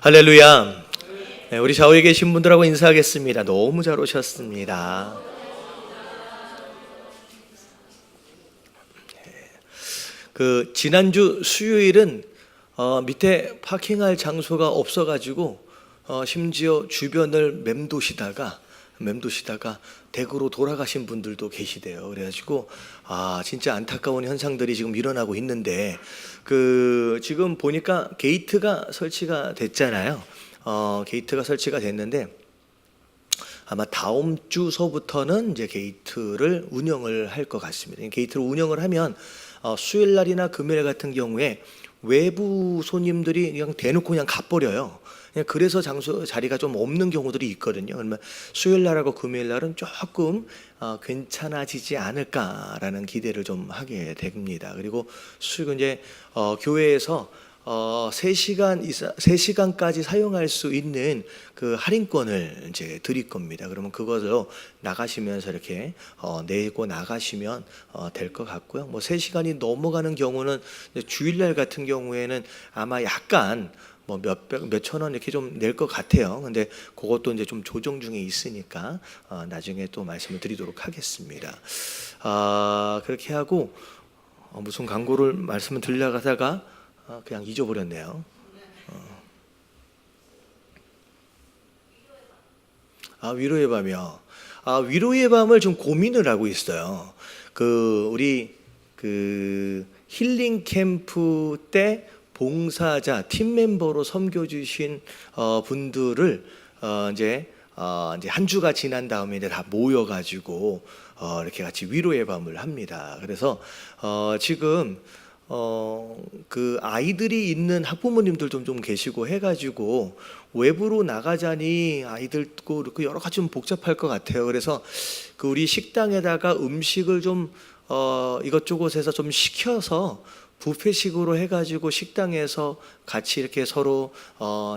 할렐루야. 네, 우리 좌우에 계신 분들하고 인사하겠습니다. 너무 잘 오셨습니다. 지난주 수요일은 밑에 파킹할 장소가 없어가지고 심지어 주변을 맴도시다가 댁으로 돌아가신 분들도 계시대요. 그래가지고 진짜 안타까운 현상들이 지금 일어나고 있는데 지금 보니까 게이트가 설치가 됐잖아요. 게이트가 설치가 됐는데 아마 다음 주서부터는 이제 게이트를 운영을 할 것 같습니다. 게이트를 운영을 하면 수요일 날이나 금요일 같은 경우에 외부 손님들이 그냥 대놓고 그냥 가버려요. 그래서 자리가 좀 없는 경우들이 있거든요. 그러면 수요일 날하고 금요일 날은 조금 괜찮아지지 않을까라는 기대를 좀 하게 됩니다. 그리고 이제 교회에서 3시간까지 사용할 수 있는 그 할인권을 이제 드릴 겁니다. 그러면 그것으로 나가시면서 이렇게 내고 나가시면 될 것 같고요. 3시간이 넘어가는 경우는 주일날 같은 경우에는 아마 약간 몇천 원 이렇게 좀 낼 것 같아요. 근데 그것도 이제 좀 조정 중에 있으니까 나중에 또 말씀을 드리도록 하겠습니다. 그렇게 하고 무슨 광고를 말씀을 드리려고 하다가 그냥 잊어버렸네요. 위로의 밤이요. 위로의 밤을 좀 고민을 하고 있어요. 우리 힐링 캠프 때 봉사자 팀 멤버로 섬겨 주신 분들을 이제 한 주가 지난 다음에 이제 다 모여 가지고 이렇게 같이 위로의 밤을 합니다. 그래서 지금 아이들이 있는 학부모님들도 좀 계시고 해가지고 외부로 나가자니 아이들도 그렇고 여러 가지 좀 복잡할 것 같아요. 그래서 우리 식당에다가 음식을 좀 이것저것에서 좀 시켜서 뷔페식으로 해가지고 식당에서 같이 이렇게 서로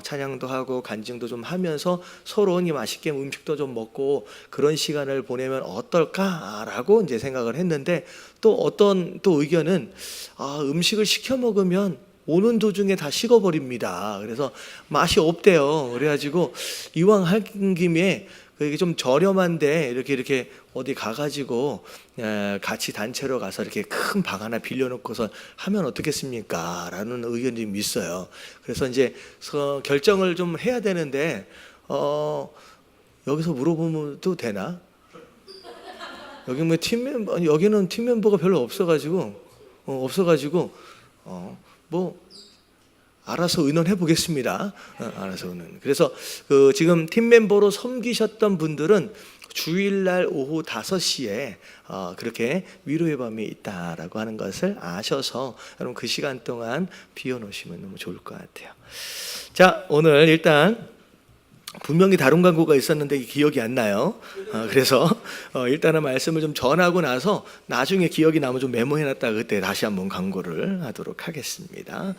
찬양도 하고 간증도 좀 하면서 서로 맛있게 음식도 좀 먹고 그런 시간을 보내면 어떨까라고 이제 생각을 했는데 또 어떤 의견은 음식을 시켜 먹으면 오는 도중에 다 식어버립니다. 그래서 맛이 없대요. 그래가지고 이왕 한 김에 이게 좀 저렴한데 이렇게 어디 가가지고 같이 단체로 가서 이렇게 큰 방 하나 빌려놓고서 하면 어떻겠습니까? 라는 의견이 좀 있어요. 그래서 이제 결정을 좀 해야 되는데 여기서 물어보면도 되나? 여기 여기는 팀 멤버가 별로 없어가지고 알아서 의논해 보겠습니다. 알아서 의논. 그래서 지금 팀 멤버로 섬기셨던 분들은 주일날 오후 5시에 그렇게 위로의 밤이 있다라고 하는 것을 아셔서 여러분 그 시간 동안 비워놓으시면 너무 좋을 것 같아요. 자, 오늘 일단 분명히 다른 광고가 있었는데 기억이 안 나요. 그래서 일단은 말씀을 좀 전하고 나서 나중에 기억이 나면 좀 메모해놨다가 그때 다시 한번 광고를 하도록 하겠습니다.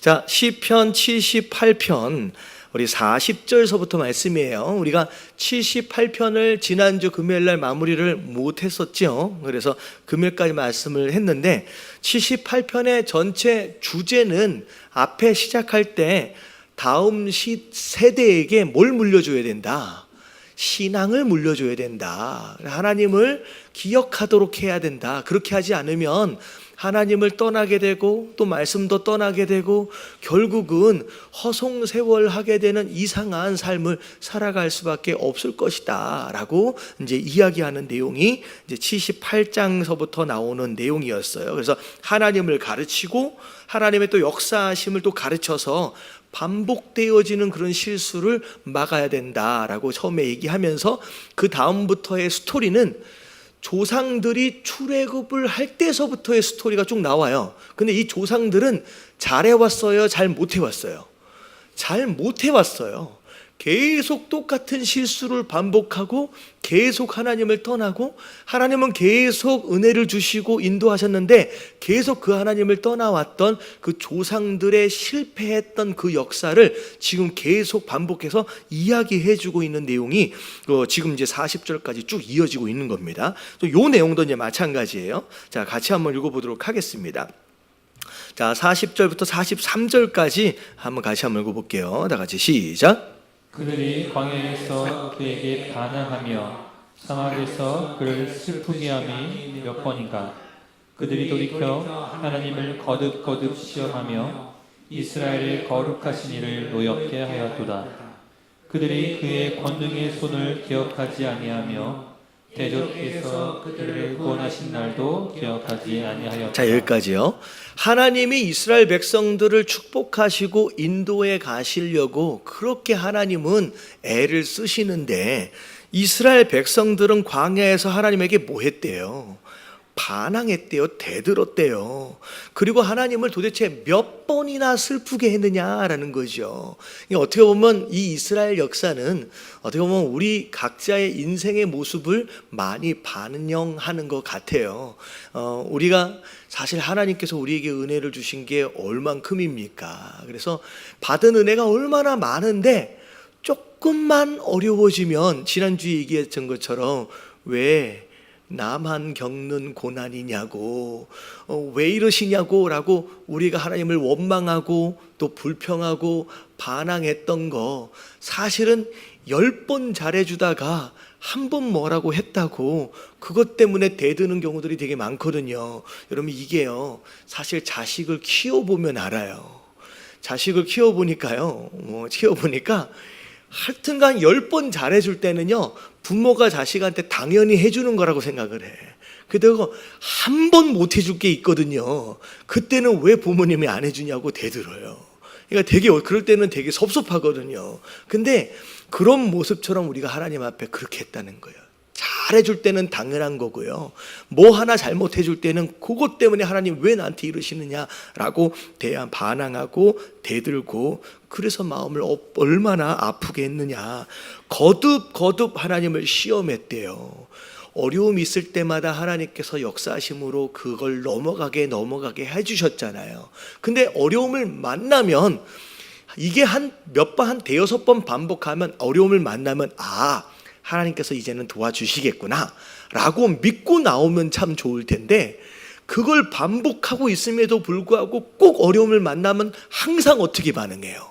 자, 시편 78편 우리 40절서부터 말씀이에요. 우리가 78편을 지난주 금요일날 마무리를 못했었죠. 그래서 금요일까지 말씀을 했는데 78편의 전체 주제는 앞에 시작할 때 다음 세대에게 뭘 물려줘야 된다? 신앙을 물려줘야 된다. 하나님을 기억하도록 해야 된다. 그렇게 하지 않으면 하나님을 떠나게 되고 또 말씀도 떠나게 되고 결국은 허송세월하게 되는 이상한 삶을 살아갈 수밖에 없을 것이다 라고 이제 이야기하는 내용이 이제 78장서부터 나오는 내용이었어요. 그래서 하나님을 가르치고 하나님의 또 역사하심을 또 가르쳐서 반복되어지는 그런 실수를 막아야 된다라고 처음에 얘기하면서 그 다음부터의 스토리는 조상들이 출애굽을 할 때서부터의 스토리가 쭉 나와요. 근데 이 조상들은 잘해왔어요? 잘 못해왔어요? 잘 못해왔어요. 계속 똑같은 실수를 반복하고 계속 하나님을 떠나고 하나님은 계속 은혜를 주시고 인도하셨는데 계속 그 하나님을 떠나왔던 그 조상들의 실패했던 그 역사를 지금 계속 반복해서 이야기해주고 있는 내용이 지금 이제 40절까지 쭉 이어지고 있는 겁니다. 이 내용도 이제 마찬가지예요. 자, 같이 한번 읽어보도록 하겠습니다. 자, 40절부터 43절까지 한번 같이 한번 읽어볼게요. 다 같이 시작. 그들이 광야에서 그에게 반항하며 사막에서 그를 슬프게 함이 몇 번인가. 그들이 돌이켜 하나님을 거듭거듭 시험하며 이스라엘의 거룩하신 이를 노엽게 하였도다. 그들이 그의 권능의 손을 기억하지 아니하며 대적에서 그들을 구원하신 날도 기억하지 아니하였다. 자, 여기까지요. 하나님이 이스라엘 백성들을 축복하시고 인도에 가시려고 그렇게 하나님은 애를 쓰시는데 이스라엘 백성들은 광야에서 하나님에게 뭐 했대요? 반항했대요. 대들었대요. 그리고 하나님을 도대체 몇 번이나 슬프게 했느냐라는 거죠. 어떻게 보면 이 이스라엘 역사는 어떻게 보면 우리 각자의 인생의 모습을 많이 반영하는 것 같아요. 우리가 사실 하나님께서 우리에게 은혜를 주신 게 얼만큼입니까? 그래서 받은 은혜가 얼마나 많은데 조금만 어려워지면 지난주에 얘기했던 것처럼 왜 나만 겪는 고난이냐고, 왜 이러시냐고 라고 우리가 하나님을 원망하고 또 불평하고 반항했던 거 사실은 10번 잘해주다가 한 번 뭐라고 했다고 그것 때문에 대드는 경우들이 되게 많거든요. 여러분 이게요 사실 자식을 키워보면 알아요. 자식을 키워보니까 하여튼간 10번 잘해줄 때는요 부모가 자식한테 당연히 해주는 거라고 생각을 해. 그리고 한 번 못 해줄 게 있거든요. 그때는 왜 부모님이 안 해주냐고 대들어요. 그러니까 그럴 때는 되게 섭섭하거든요. 근데 그런 모습처럼 우리가 하나님 앞에 그렇게 했다는 거예요. 잘해줄 때는 당연한 거고요. 뭐 하나 잘못해줄 때는 그것 때문에 하나님 왜 나한테 이러시느냐라고 반항하고 대들고 그래서 마음을 얼마나 아프게 했느냐. 거듭 하나님을 시험했대요. 어려움이 있을 때마다 하나님께서 역사하심으로 그걸 넘어가게 해주셨잖아요. 근데 어려움을 만나면 이게 한 대여섯 번 반복하면 어려움을 만나면 하나님께서 이제는 도와주시겠구나 라고 믿고 나오면 참 좋을 텐데 그걸 반복하고 있음에도 불구하고 꼭 어려움을 만나면 항상 어떻게 반응해요?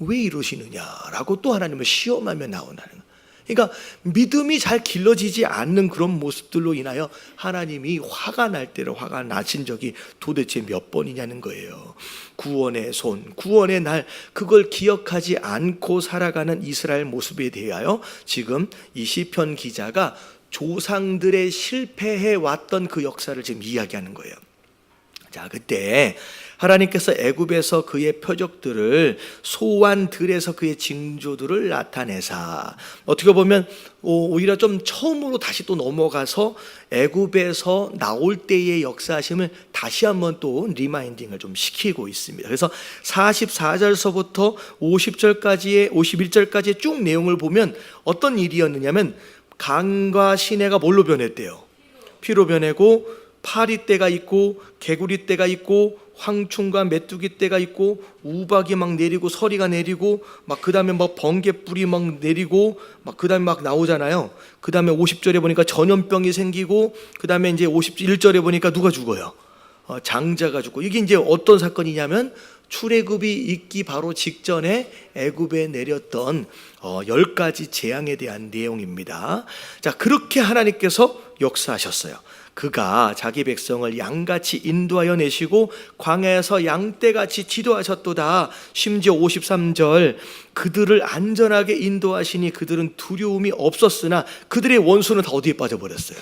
왜 이러시느냐라고 또 하나님을 시험하며 나오는 거예요. 그러니까 믿음이 잘 길러지지 않는 그런 모습들로 인하여 하나님이 화가 날 때로 화가 나신 적이 도대체 몇 번이냐는 거예요. 구원의 손, 구원의 날 그걸 기억하지 않고 살아가는 이스라엘 모습에 대하여 지금 이 시편 기자가 조상들의 실패해 왔던 그 역사를 지금 이야기하는 거예요. 자, 그때 하나님께서 애굽에서 그의 표적들을 소환 들에서 그의 징조들을 나타내사 어떻게 보면 오히려 좀 처음으로 다시 또 넘어가서 애굽에서 나올 때의 역사하심을 다시 한번 또 리마인딩을 좀 시키고 있습니다. 그래서 44절서부터 51절까지의 쭉 내용을 보면 어떤 일이었느냐면 강과 시내가 뭘로 변했대요? 피로 변하고 파리떼가 있고 개구리떼가 있고 황충과 메뚜기떼가 있고 우박이 막 내리고 서리가 내리고 막 그다음에 막 번개불이 막 내리고 막 그다음에 막 나오잖아요. 그다음에 50절에 보니까 전염병이 생기고 그다음에 이제 51절에 보니까 누가 죽어요? 장자가 죽고. 이게 이제 어떤 사건이냐면 출애굽이 있기 바로 직전에 애굽에 내렸던 10가지 재앙에 대한 내용입니다. 자, 그렇게 하나님께서 역사하셨어요. 그가 자기 백성을 양같이 인도하여 내시고 광야에서 양떼같이 지도하셨도다. 심지어 53절 그들을 안전하게 인도하시니 그들은 두려움이 없었으나 그들의 원수는 다 어디에 빠져버렸어요?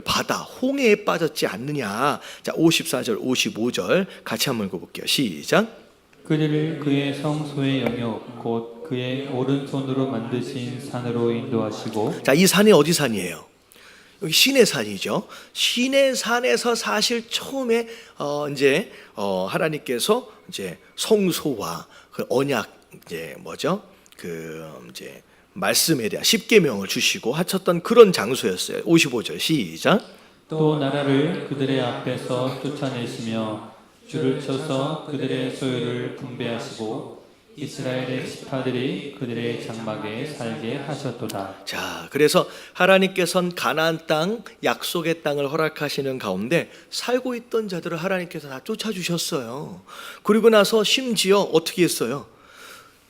바다, 홍해에 빠졌지 않느냐. 자, 54절 55절 같이 한번 읽어볼게요. 시작. 그들을 그의 성소의 영역 곧 그의 오른손으로 만드신 산으로 인도하시고. 자, 이 산이 어디 산이에요? 여기 시내산이죠. 시내산에서 사실 처음에 하나님께서 이제 성소와 그 언약 말씀에 대한 십계명을 주시고 하셨던 그런 장소였어요. 55절 시작. 또 나라를 그들의 앞에서 쫓아내시며 줄을 쳐서 그들의 소유를 분배하시고 이스라엘의 지파들이 그들의 장막에 살게 하셨도다. 자, 그래서 하나님께서는 가나안 땅, 약속의 땅을 허락하시는 가운데 살고 있던 자들을 하나님께서 다 쫓아주셨어요. 그리고 나서 심지어 어떻게 했어요?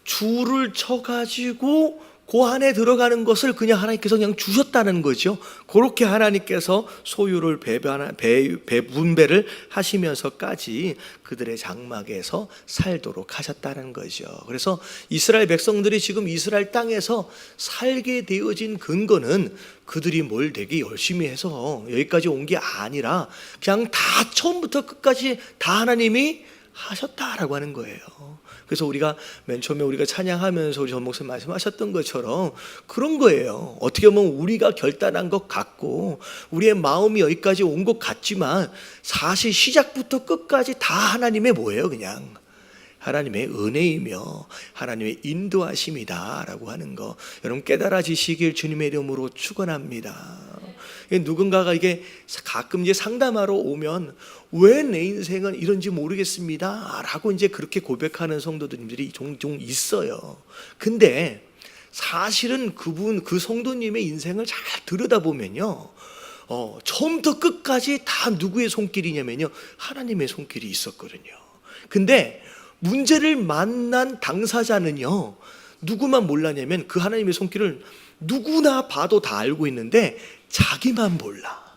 줄을 쳐가지고 그 안에 들어가는 것을 그냥 하나님께서 그냥 주셨다는 거죠. 그렇게 하나님께서 소유를 배분배를 하시면서까지 그들의 장막에서 살도록 하셨다는 거죠. 그래서 이스라엘 백성들이 지금 이스라엘 땅에서 살게 되어진 근거는 그들이 뭘 되게 열심히 해서 여기까지 온 게 아니라 그냥 다 처음부터 끝까지 다 하나님이 하셨다라고 하는 거예요. 그래서 우리가 맨 처음에 우리가 찬양하면서 우리 전 목사님 말씀하셨던 것처럼 그런 거예요. 어떻게 보면 우리가 결단한 것 같고 우리의 마음이 여기까지 온 것 같지만 사실 시작부터 끝까지 다 하나님의 뭐예요? 그냥 하나님의 은혜이며 하나님의 인도하심이다라고 하는 거 여러분 깨달아지시길 주님의 이름으로 축원합니다. 누군가가 이게 가끔 이제 상담하러 오면 왜 내 인생은 이런지 모르겠습니다 라고 이제 그렇게 고백하는 성도들이 종종 있어요. 근데 사실은 그 성도님의 인생을 잘 들여다보면요, 처음부터 끝까지 다 누구의 손길이냐면요, 하나님의 손길이 있었거든요. 근데 문제를 만난 당사자는요, 누구만 몰랐냐면 그 하나님의 손길을 누구나 봐도 다 알고 있는데 자기만 몰라.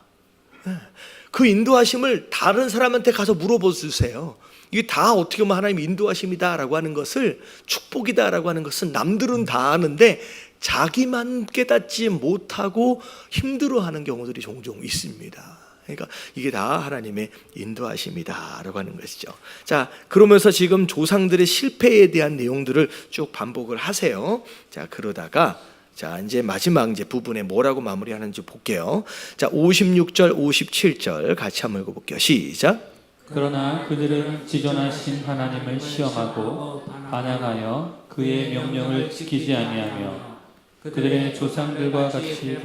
그 인도하심을 다른 사람한테 가서 물어보세요. 이게 다 어떻게 보면 하나님의 인도하심이다라고 하는 것을, 축복이다라고 하는 것은 남들은 다 아는데 자기만 깨닫지 못하고 힘들어하는 경우들이 종종 있습니다. 그러니까 이게 다 하나님의 인도하심이다라고 하는 것이죠. 자, 그러면서 지금 조상들의 실패에 대한 내용들을 쭉 반복을 하세요. 자, 그러다가 자, 이제 마지막 이제 부분에 뭐라고 마무리하는지 볼게요. 자, 56절, 57절 같이 한번 읽어볼게요. 시작. 그러나 그들은 지존하신 하나님을 시험하고 반항하여 그의 명령을 지키지 아니하며 그들의 조상들과 같이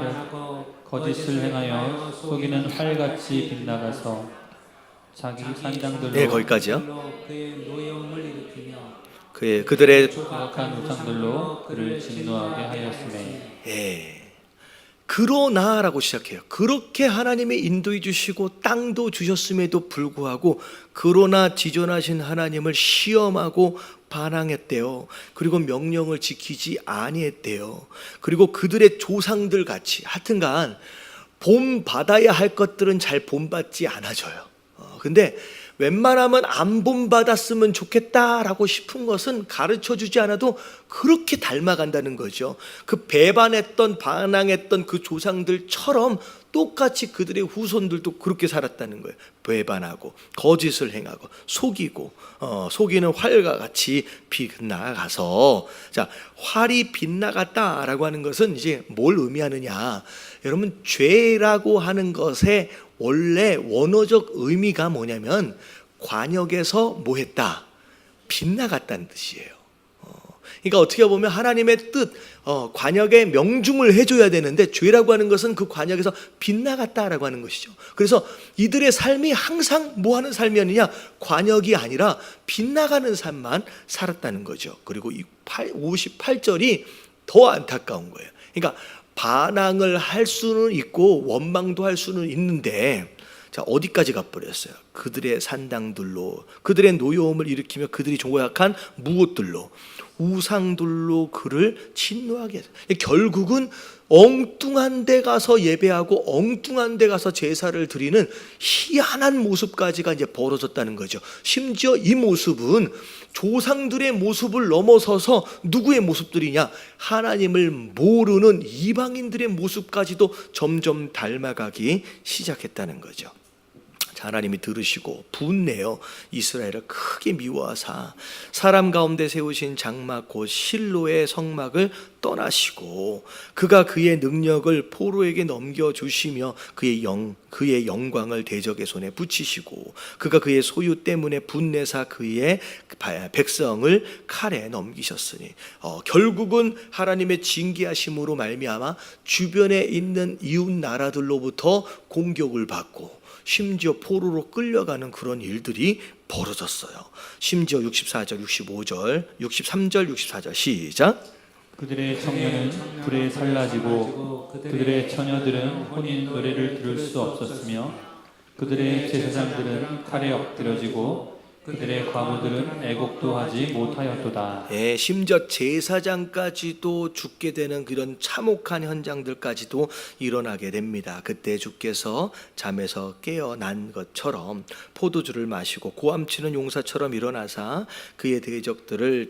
거짓을 행하여 속이는 활같이 빗나가서 자기 산당들로 네, 거기까지요. 그의 노여움을 일으키며 그들의 거룩한 우상들로 그를 진노하게 하였으매. 그러나라고 시작해요. 그렇게 하나님의 인도해 주시고 땅도 주셨음에도 불구하고 그러나 지존하신 하나님을 시험하고 반항했대요. 그리고 명령을 지키지 아니했대요. 그리고 그들의 조상들 같이 하여튼간 본받아야 할 것들은 잘 본받지 않아져요. 근데 웬만하면 안 본받았으면 좋겠다라고 싶은 것은 가르쳐주지 않아도 그렇게 닮아간다는 거죠. 그 배반했던 반항했던 그 조상들처럼 똑같이 그들의 후손들도 그렇게 살았다는 거예요. 배반하고 거짓을 행하고 속이고 속이는 활과 같이 빗나가서, 자, 활이 빗나갔다라고 하는 것은 이제 뭘 의미하느냐, 여러분 죄라고 하는 것의 원래 원어적 의미가 뭐냐면 관역에서 뭐 했다? 빗나갔다는 뜻이에요. 그러니까 어떻게 보면 하나님의 뜻, 관역에 명중을 해줘야 되는데 죄라고 하는 것은 그 관역에서 빗나갔다라고 하는 것이죠. 그래서 이들의 삶이 항상 뭐 하는 삶이었느냐? 관역이 아니라 빗나가는 삶만 살았다는 거죠. 그리고 이 58절이 더 안타까운 거예요. 그러니까 반항을 할 수는 있고 원망도 할 수는 있는데, 자, 어디까지 가버렸어요? 그들의 산당들로, 그들의 노여움을 일으키며 그들이 조각한 무엇들로, 우상들로 그를 진노하게 했어요. 결국은 엉뚱한 데 가서 예배하고 엉뚱한 데 가서 제사를 드리는 희한한 모습까지가 이제 벌어졌다는 거죠. 심지어 이 모습은 조상들의 모습을 넘어서서 누구의 모습들이냐? 하나님을 모르는 이방인들의 모습까지도 점점 닮아가기 시작했다는 거죠. 하나님이 들으시고 분내어 이스라엘을 크게 미워하사 사람 가운데 세우신 장막 곧 실로의 성막을 떠나시고 그가 그의 능력을 포로에게 넘겨주시며 그의 영광을 대적의 손에 붙이시고 그가 그의 소유 때문에 분내사 그의 백성을 칼에 넘기셨으니 결국은 하나님의 징계하심으로 말미암아 주변에 있는 이웃 나라들로부터 공격을 받고 심지어 포로로 끌려가는 그런 일들이 벌어졌어요. 심지어 64절, 65절, 63절, 64절 시작. 그들의 청년은 불에 살라지고 그들의 처녀들은 혼인 노래를 들을 수 없었으며 그들의 제사장들은 칼에 엎드려지고 그들의 과부들은 애곡도 하지 못하였도다. 예, 심지어 제사장까지도 죽게 되는 그런 참혹한 현장들까지도 일어나게 됩니다. 그때 주께서 잠에서 깨어난 것처럼 포도주를 마시고 고함치는 용사처럼 일어나사 그의 대적들을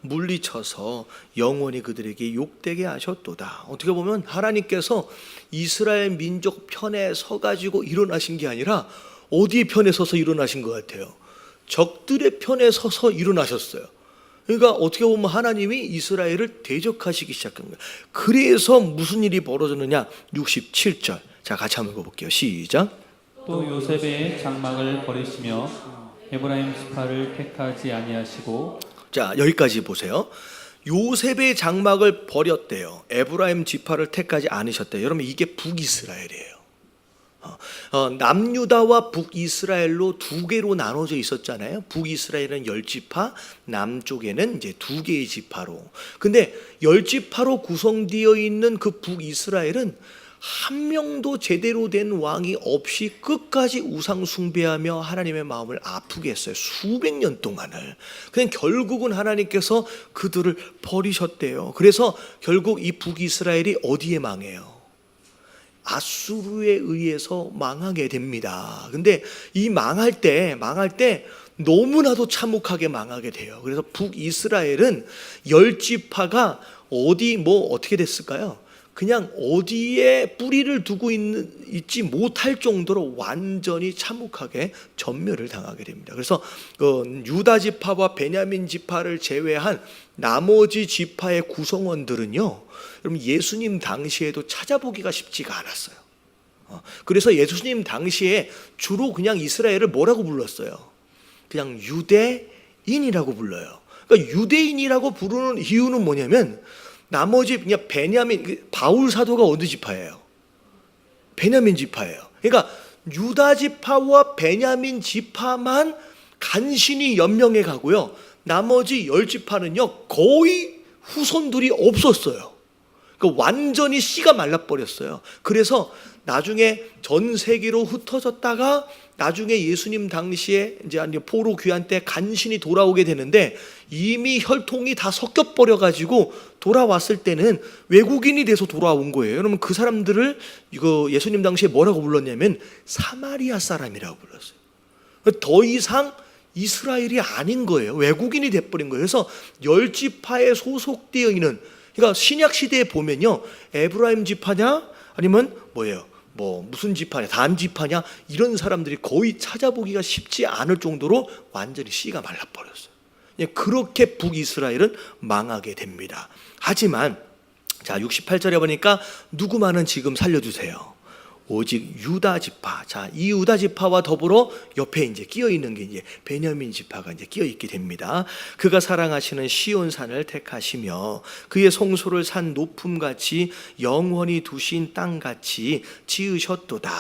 물리쳐서 영원히 그들에게 욕되게 하셨도다. 어떻게 보면 하나님께서 이스라엘 민족 편에 서가지고 일어나신 게 아니라 어디에 편에 서서 일어나신 것 같아요? 적들의 편에 서서 일어나셨어요. 그러니까 어떻게 보면 하나님이 이스라엘을 대적하시기 시작한 거예요. 그래서 무슨 일이 벌어졌느냐? 67절. 자, 같이 한번 읽어볼게요. 시작. 또 요셉의 장막을 버리시며 에브라임 지파를 택하지 아니하시고. 자, 여기까지 보세요. 요셉의 장막을 버렸대요. 에브라임 지파를 택하지 않으셨대요. 여러분, 이게 북이스라엘이에요. 남유다와 북이스라엘로 두 개로 나눠져 있었잖아요. 북이스라엘은 10지파, 남쪽에는 이제 2개의 지파로. 근데 10지파로 구성되어 있는 그 북이스라엘은 한 명도 제대로 된 왕이 없이 끝까지 우상 숭배하며 하나님의 마음을 아프게 했어요. 수백 년 동안을. 그냥 결국은 하나님께서 그들을 버리셨대요. 그래서 결국 이 북이스라엘이 어디에 망해요? 아수르에 의해서 망하게 됩니다. 근데 이 망할 때 너무나도 참혹하게 망하게 돼요. 그래서 북이스라엘은 10지파가 어떻게 됐을까요? 그냥 어디에 뿌리를 두고 있지 못할 정도로 완전히 참혹하게 전멸을 당하게 됩니다. 그래서 유다 지파와 베냐민 지파를 제외한 나머지 지파의 구성원들은요, 여러분 예수님 당시에도 찾아보기가 쉽지가 않았어요. 그래서 예수님 당시에 주로 그냥 이스라엘을 뭐라고 불렀어요? 그냥 유대인이라고 불러요. 그러니까 유대인이라고 부르는 이유는 뭐냐면 나머지 그냥 바울 사도가 어느 지파예요? 베냐민 지파예요. 그러니까 유다 지파와 베냐민 지파만 간신히 연명해 가고요. 나머지 10지파는요 거의 후손들이 없었어요. 그러니까 완전히 씨가 말라버렸어요. 그래서 나중에 전 세계로 흩어졌다가 나중에 예수님 당시에 이제 포로 귀환 때 간신히 돌아오게 되는데 이미 혈통이 다 섞여버려 가지고 돌아왔을 때는 외국인이 돼서 돌아온 거예요. 여러분 그 사람들을 예수님 당시에 뭐라고 불렀냐면 사마리아 사람이라고 불렀어요. 더 이상 이스라엘이 아닌 거예요. 외국인이 돼버린 거예요. 그래서 10지파에 소속되어 있는, 그러니까 신약 시대에 보면요, 에브라임 지파냐 아니면 무슨 지파냐, 단 지파냐, 이런 사람들이 거의 찾아보기가 쉽지 않을 정도로 완전히 씨가 말라버렸어요. 그렇게 북이스라엘은 망하게 됩니다. 하지만 자 68절에 보니까 누구만은 지금 살려주세요. 오직 유다 지파. 자, 이 유다 지파와 더불어 옆에 이제 끼어 있는 게 이제 베냐민 지파가 이제 끼어 있게 됩니다. 그가 사랑하시는 시온산을 택하시며 그의 성소를 산 높음같이 영원히 두신 땅같이 지으셨도다.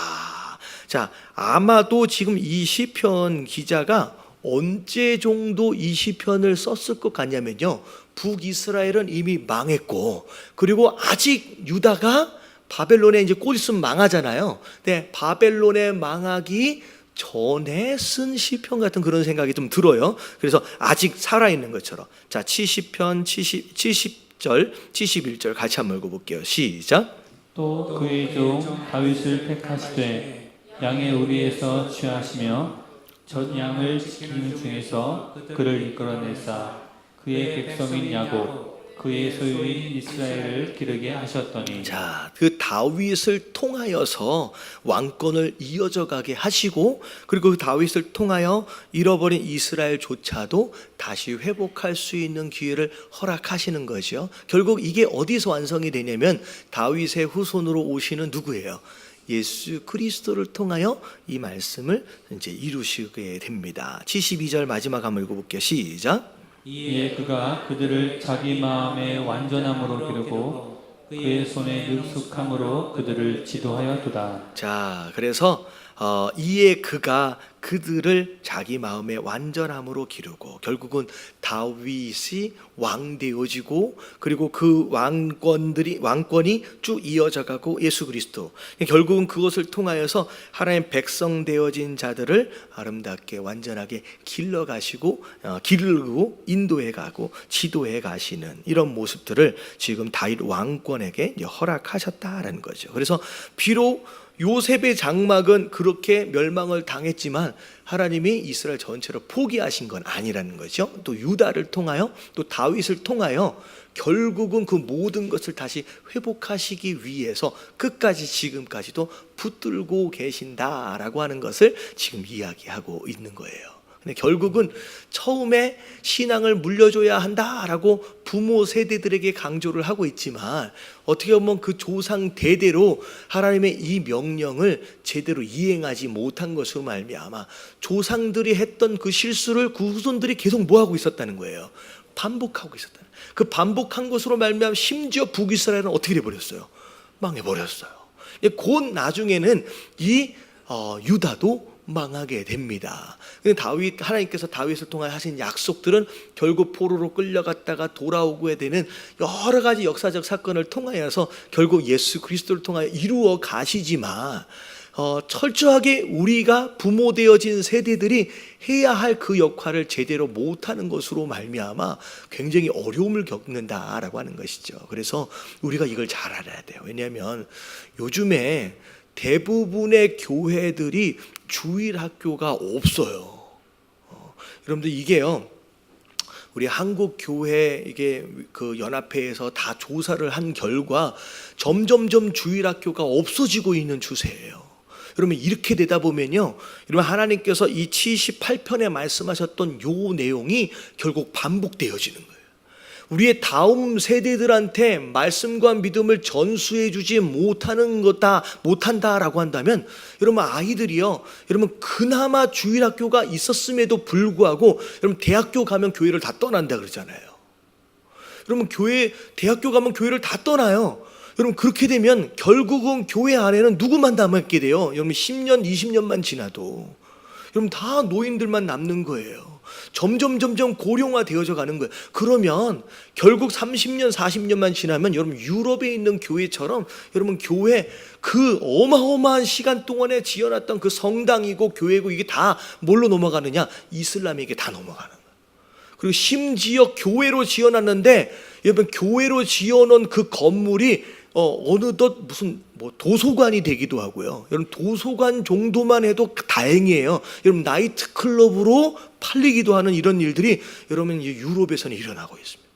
자, 아마도 지금 이 시편 기자가 언제 정도 이 시편을 썼을 것 같냐면요, 북이스라엘은 이미 망했고, 그리고 아직 유다가 바벨론에 이제 곧 있으면 망하잖아요. 근데 바벨론에 망하기 전에 쓴 시편 같은 그런 생각이 좀 들어요. 그래서 아직 살아있는 것처럼. 자, 70편 70절 71절 같이 한번 읽어볼게요. 시작. 또 그의 종 다윗을 택하시되 양의 우리에서 취하시며 전 양을 지키는 중에서 그를 이끌어내사 그의 백성인 야곱 그의 소유인 이스라엘을 기르게 하셨더니. 자, 그 다윗을 통하여서 왕권을 이어져 가게 하시고, 그리고 그 다윗을 통하여 잃어버린 이스라엘조차도 다시 회복할 수 있는 기회를 허락하시는 거죠. 결국 이게 어디서 완성이 되냐면 다윗의 후손으로 오시는 누구예요? 예수 그리스도를 통하여 이 말씀을 이제 이루시게 됩니다. 72절 마지막 한번 읽어볼게요. 시작. 이에 그가 그들을 자기 마음의 완전함으로 기르고 그의 손의 능숙함으로 그들을 지도하였도다. 자, 그래서 이에 그가 그들을 자기 마음의 완전함으로 기르고 결국은 다윗이 왕 되어지고 그리고 그 왕권이 쭉 이어져 가고 예수 그리스도 결국은 그것을 통하여서 하나님의 백성 되어진 자들을 아름답게 완전하게 길러가시고 기르고 인도해 가고 지도해 가시는 이런 모습들을 지금 다윗 왕권에게 허락하셨다라는 거죠. 그래서 비록 요셉의 장막은 그렇게 멸망을 당했지만 하나님이 이스라엘 전체를 포기하신 건 아니라는 거죠. 또 유다를 통하여 또 다윗을 통하여 결국은 그 모든 것을 다시 회복하시기 위해서 끝까지 지금까지도 붙들고 계신다라고 하는 것을 지금 이야기하고 있는 거예요. 근데 결국은 처음에 신앙을 물려줘야 한다라고 부모 세대들에게 강조를 하고 있지만 어떻게 보면 그 조상 대대로 하나님의 이 명령을 제대로 이행하지 못한 것으로 말미암아 조상들이 했던 그 실수를 그 후손들이 계속 뭐하고 있었다는 거예요? 반복하고 있었다는 거예요. 그 반복한 것으로 말미암아 심지어 북이스라엘은 어떻게 돼버렸어요? 망해버렸어요. 곧 나중에는 이 유다도 망하게 됩니다. 근데 하나님께서 다윗을 통해 하신 약속들은 결국 포로로 끌려갔다가 돌아오게 되는 여러 가지 역사적 사건을 통하여서 결국 예수 그리스도를 통하여 이루어 가시지만 철저하게 우리가 부모 되어진 세대들이 해야 할 그 역할을 제대로 못하는 것으로 말미암아 굉장히 어려움을 겪는다라고 하는 것이죠. 그래서 우리가 이걸 잘 알아야 돼요. 왜냐하면 요즘에 대부분의 교회들이 주일 학교가 없어요. 여러분들 이게요, 우리 한국 교회 이게 그 연합회에서 다 조사를 한 결과 점점점 주일 학교가 없어지고 있는 추세예요. 여러분 이렇게 되다 보면요, 여러분 하나님께서 이 78편에 말씀하셨던 요 내용이 결국 반복되어지는 거예요. 우리의 다음 세대들한테 말씀과 믿음을 전수해 주지 못한다라고 한다면 여러분 아이들이요, 여러분 그나마 주일학교가 있었음에도 불구하고 여러분 대학교 가면 교회를 다 떠난다 그러잖아요. 여러분 대학교 가면 교회를 다 떠나요. 여러분 그렇게 되면 결국은 교회 안에는 누구만 남게 돼요? 여러분 10년 20년만 지나도 여러분 다 노인들만 남는 거예요. 점점 고령화 되어져 가는 거예요. 그러면 결국 30년 40년만 지나면 여러분 유럽에 있는 교회처럼 여러분 교회 그 어마어마한 시간 동안에 지어놨던 그 성당이고 교회고 이게 다 뭘로 넘어가느냐? 이슬람에게 다 넘어가는 거예요. 그리고 심지어 교회로 지어놨는데 여러분 교회로 지어놓은 그 건물이 어느덧 무슨 도서관이 되기도 하고요. 여러분 도서관 정도만 해도 다행이에요. 여러분 나이트 클럽으로 팔리기도 하는 이런 일들이 여러분 유럽에서는 일어나고 있습니다.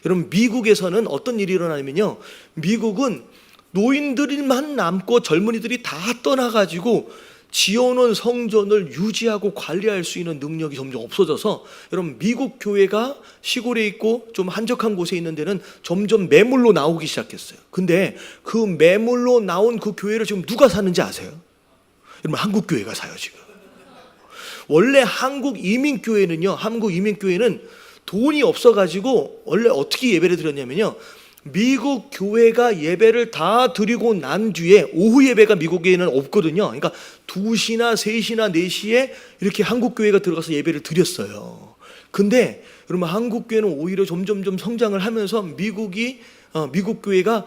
여러분 미국에서는 어떤 일이 일어나냐면요, 미국은 노인들만 남고 젊은이들이 다 떠나가지고 지어놓은 성전을 유지하고 관리할 수 있는 능력이 점점 없어져서 여러분 미국 교회가 시골에 있고 좀 한적한 곳에 있는 데는 점점 매물로 나오기 시작했어요. 근데 그 매물로 나온 그 교회를 지금 누가 사는지 아세요? 여러분 한국 교회가 사요 지금. 원래 한국 이민교회는 돈이 없어가지고 원래 어떻게 예배를 드렸냐면요, 미국 교회가 예배를 다 드리고 난 뒤에 오후 예배가 미국에는 없거든요. 그러니까 2시나 3시나 4시에 이렇게 한국 교회가 들어가서 예배를 드렸어요. 근데 여러분 한국 교회는 오히려 점점 성장을 하면서 미국 교회가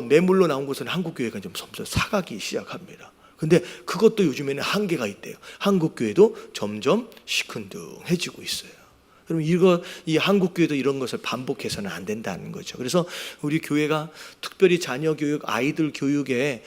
매물로 나온 곳은 한국 교회가 좀 점점 사가기 시작합니다. 근데 그것도 요즘에는 한계가 있대요. 한국 교회도 점점 시큰둥해지고 있어요. 그럼 이 한국 교회도 이런 것을 반복해서는 안 된다는 거죠. 그래서 우리 교회가 특별히 자녀 교육, 아이들 교육에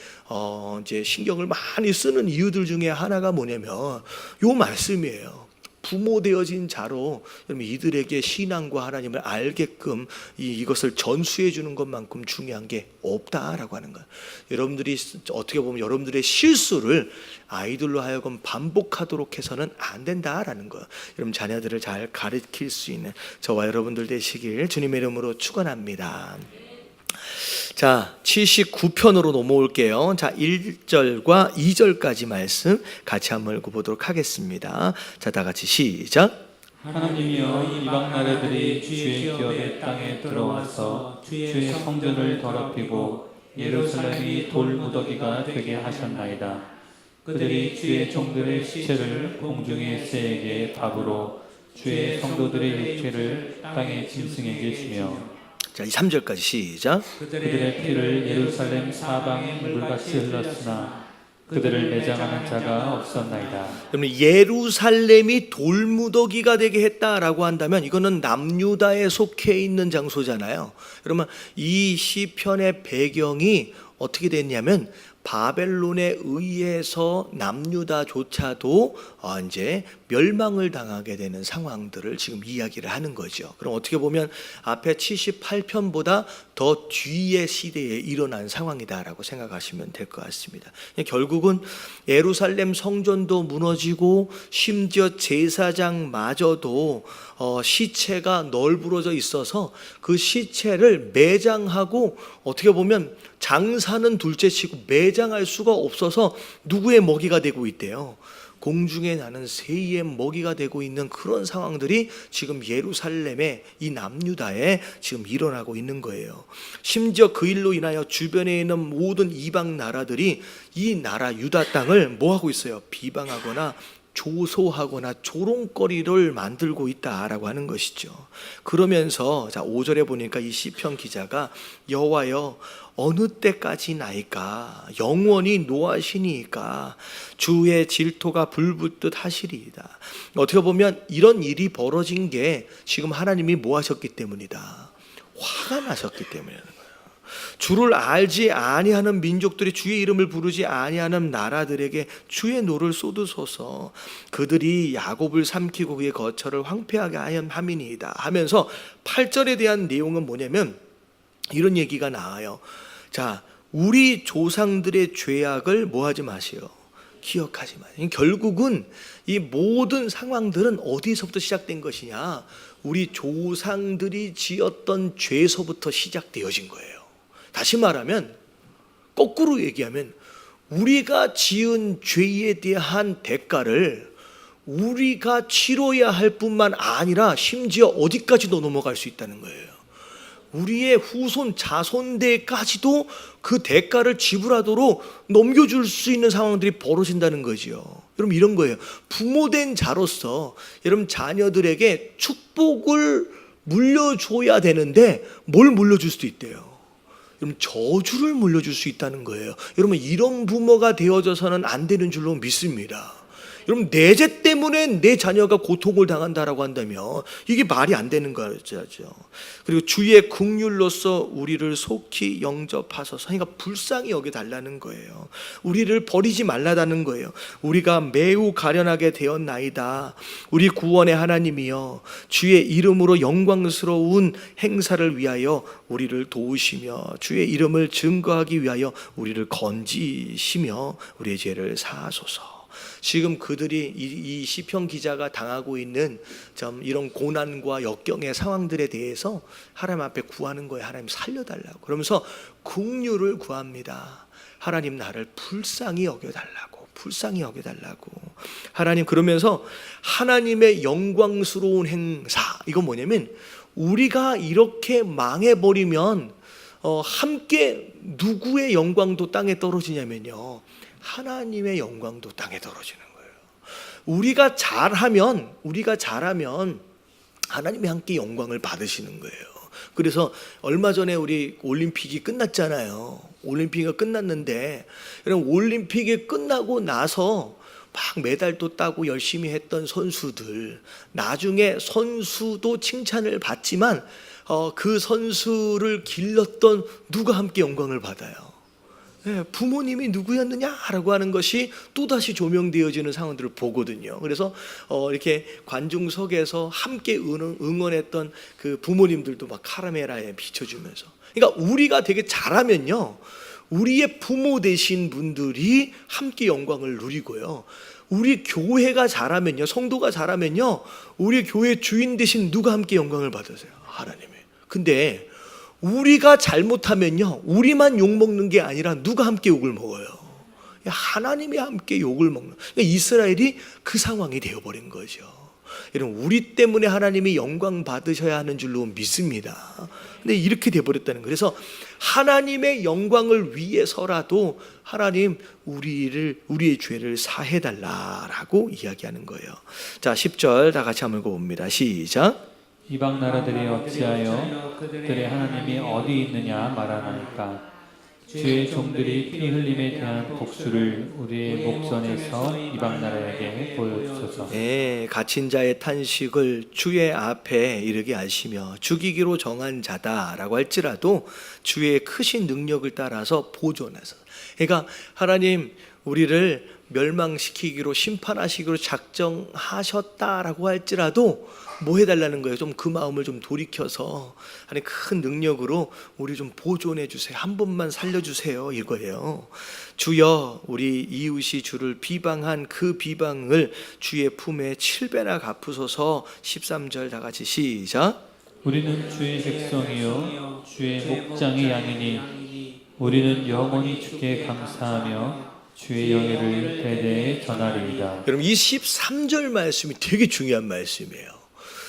이제 신경을 많이 쓰는 이유들 중에 하나가 뭐냐면 요 말씀이에요. 부모 되어진 자로 여러분 이들에게 신앙과 하나님을 알게끔 이것을 전수해 주는 것만큼 중요한 게 없다라고 하는 거예요. 여러분들이 어떻게 보면 여러분들의 실수를 아이들로 하여금 반복하도록 해서는 안 된다라는 거예요. 여러분 자녀들을 잘 가르칠 수 있는 저와 여러분들 되시길 주님의 이름으로 축원합니다. 자, 79편으로 넘어올게요. 자, 1절과 2절까지 말씀 같이 한번 읽어보도록 하겠습니다. 자, 다 같이 시작. 하나님이여 이방 나라들이 주의 기업의 땅에 들어와서 주의 성전을 더럽히고 예루살렘이 돌무더기가 되게 하셨나이다. 그들이 주의 종들의 시체를 공중의 새에게 밥으로 주의 성도들의 육체를 땅의 짐승에게 주며 자, 이 3절까지 시작. 그들의 피를 예루살렘 사방에 물같이 흘렀으나 그들을 매장하는 자가 없었나이다. 그러면 예루살렘이 돌무더기가 되게 했다라고 한다면 이거는 남유다에 속해 있는 장소잖아요. 그러면 이 시편의 배경이 어떻게 됐냐면 바벨론에 의해서 남유다조차도 이제 멸망을 당하게 되는 상황들을 지금 이야기를 하는 거죠. 그럼 어떻게 보면 앞에 78편보다 더 뒤의 시대에 일어난 상황이다라고 생각하시면 될 것 같습니다. 결국은 예루살렘 성전도 무너지고 심지어 제사장마저도 시체가 널브러져 있어서 그 시체를 매장하고 어떻게 보면 장사는 둘째치고 매장할 수가 없어서 누구의 먹이가 되고 있대요. 공중에 나는 새의 먹이가 되고 있는 그런 상황들이 지금 예루살렘의 이 남유다에 지금 일어나고 있는 거예요. 심지어 그 일로 인하여 주변에 있는 모든 이방 나라들이 이 나라 유다 땅을 뭐 하고 있어요? 비방하거나 조소하거나 조롱거리를 만들고 있다라고 하는 것이죠. 그러면서 자 5절에 보니까 이 시편 기자가 여호와여 어느 때까지나이까 영원히 노하시니까 주의 질토가 불붙듯 하시리이다. 어떻게 보면 이런 일이 벌어진 게 지금 하나님이 뭐 하셨기 때문이다. 화가 나셨기 때문이라는 거예요. 주를 알지 아니하는 민족들이 주의 이름을 부르지 아니하는 나라들에게 주의 노를 쏟으소서. 그들이 야곱을 삼키고 그의 거처를 황폐하게 함이니이다 하면서 8절에 대한 내용은 뭐냐면 이런 얘기가 나와요. 자, 우리 조상들의 죄악을 뭐 하지 마시오. 기억하지 마세요. 결국은 이 모든 상황들은 어디서부터 시작된 것이냐? 우리 조상들이 지었던 죄서부터 시작되어진 거예요. 다시 말하면 거꾸로 얘기하면 우리가 지은 죄에 대한 대가를 우리가 치러야 할 뿐만 아니라 심지어 어디까지도 넘어갈 수 있다는 거예요. 우리의 후손 자손대까지도 그 대가를 지불하도록 넘겨줄 수 있는 상황들이 벌어진다는 거지요. 여러분 이런 거예요. 부모된 자로서 여러분 자녀들에게 축복을 물려줘야 되는데 뭘 물려줄 수도 있대요. 여러분 저주를 물려줄 수 있다는 거예요. 여러분 이런 부모가 되어져서는 안 되는 줄로 믿습니다. 여러분 내 죄 때문에 내 자녀가 고통을 당한다라고 한다면 이게 말이 안 되는 거죠. 그리고 주의 긍휼로서 우리를 속히 영접하소서. 그러니까 불쌍히 여겨달라는 거예요. 우리를 버리지 말라다는 거예요. 우리가 매우 가련하게 되었나이다. 우리 구원의 하나님이여 주의 이름으로 영광스러운 행사를 위하여 우리를 도우시며 주의 이름을 증거하기 위하여 우리를 건지시며 우리의 죄를 사하소서. 지금 그들이 이 시편 기자가 당하고 있는 이런 고난과 역경의 상황들에 대해서 하나님 앞에 구하는 거예요. 하나님 살려달라고. 그러면서 긍휼을 구합니다. 하나님 나를 불쌍히 여겨달라고. 불쌍히 여겨달라고. 하나님 그러면서 하나님의 영광스러운 행사. 이건 뭐냐면 우리가 이렇게 망해버리면 함께 누구의 영광도 땅에 떨어지냐면요. 하나님의 영광도 땅에 떨어지는 거예요. 우리가 잘하면 하나님이 함께 영광을 받으시는 거예요. 그래서 얼마 전에 우리 올림픽이 끝났잖아요. 올림픽이 끝났는데 여러분 올림픽이 끝나고 나서 막 메달도 따고 열심히 했던 선수들 나중에 선수도 칭찬을 받지만 그 선수를 길렀던 누가 함께 영광을 받아요? 부모님이 누구였느냐라고 하는 것이 또다시 조명되어지는 상황들을 보거든요. 그래서 이렇게 관중석에서 함께 응원했던 그 부모님들도 막 카메라에 비춰주면서 그러니까 우리가 되게 잘하면요 우리의 부모 되신 분들이 함께 영광을 누리고요 우리 교회가 잘하면요 성도가 잘하면요 우리 교회 주인 되신 누가 함께 영광을 받으세요? 하나님이. 근데 우리가 잘못하면요 우리만 욕먹는 게 아니라 누가 함께 욕을 먹어요? 하나님이 함께 욕을 먹는. 그러니까 이스라엘이 그 상황이 되어버린 거죠. 여러분, 우리 때문에 하나님이 영광 받으셔야 하는 줄로 믿습니다. 근데 이렇게 돼버렸다는 거예요. 그래서 하나님의 영광을 위해서라도 하나님 우리의 죄를 사해달라라고 이야기하는 거예요. 자, 10절 다 같이 한번 읽어봅니다. 시작. 이방 나라들이 어찌하여 그들의 하나님이 어디 있느냐 말하나이까. 주의 종들이 피 흘림에 대한 복수를 우리의 목전에서 이방 나라에게 보여주소서. 네, 갇힌 자의 탄식을 주의 앞에 이르게 하시며 죽이기로 정한 자다라고 할지라도 주의 크신 능력을 따라서 보존하소서. 그러니까 하나님 우리를 멸망시키기로 심판하시기로 작정하셨다라고 할지라도 뭐 해달라는 거예요? 좀 그 마음을 좀 돌이켜서 하나님 큰 능력으로 우리 좀 보존해 주세요. 한 번만 살려주세요. 이거예요. 주여, 우리 이웃이 주를 비방한 그 비방을 주의 품에 7배나 갚으소서. 13절 다 같이 시작. 우리는 주의 백성이요 주의 목장의 양이니 우리는 영원히 주께 감사하며 주의 영예를 대대에 전하리이다. 여러분, 이 13절 말씀이 되게 중요한 말씀이에요.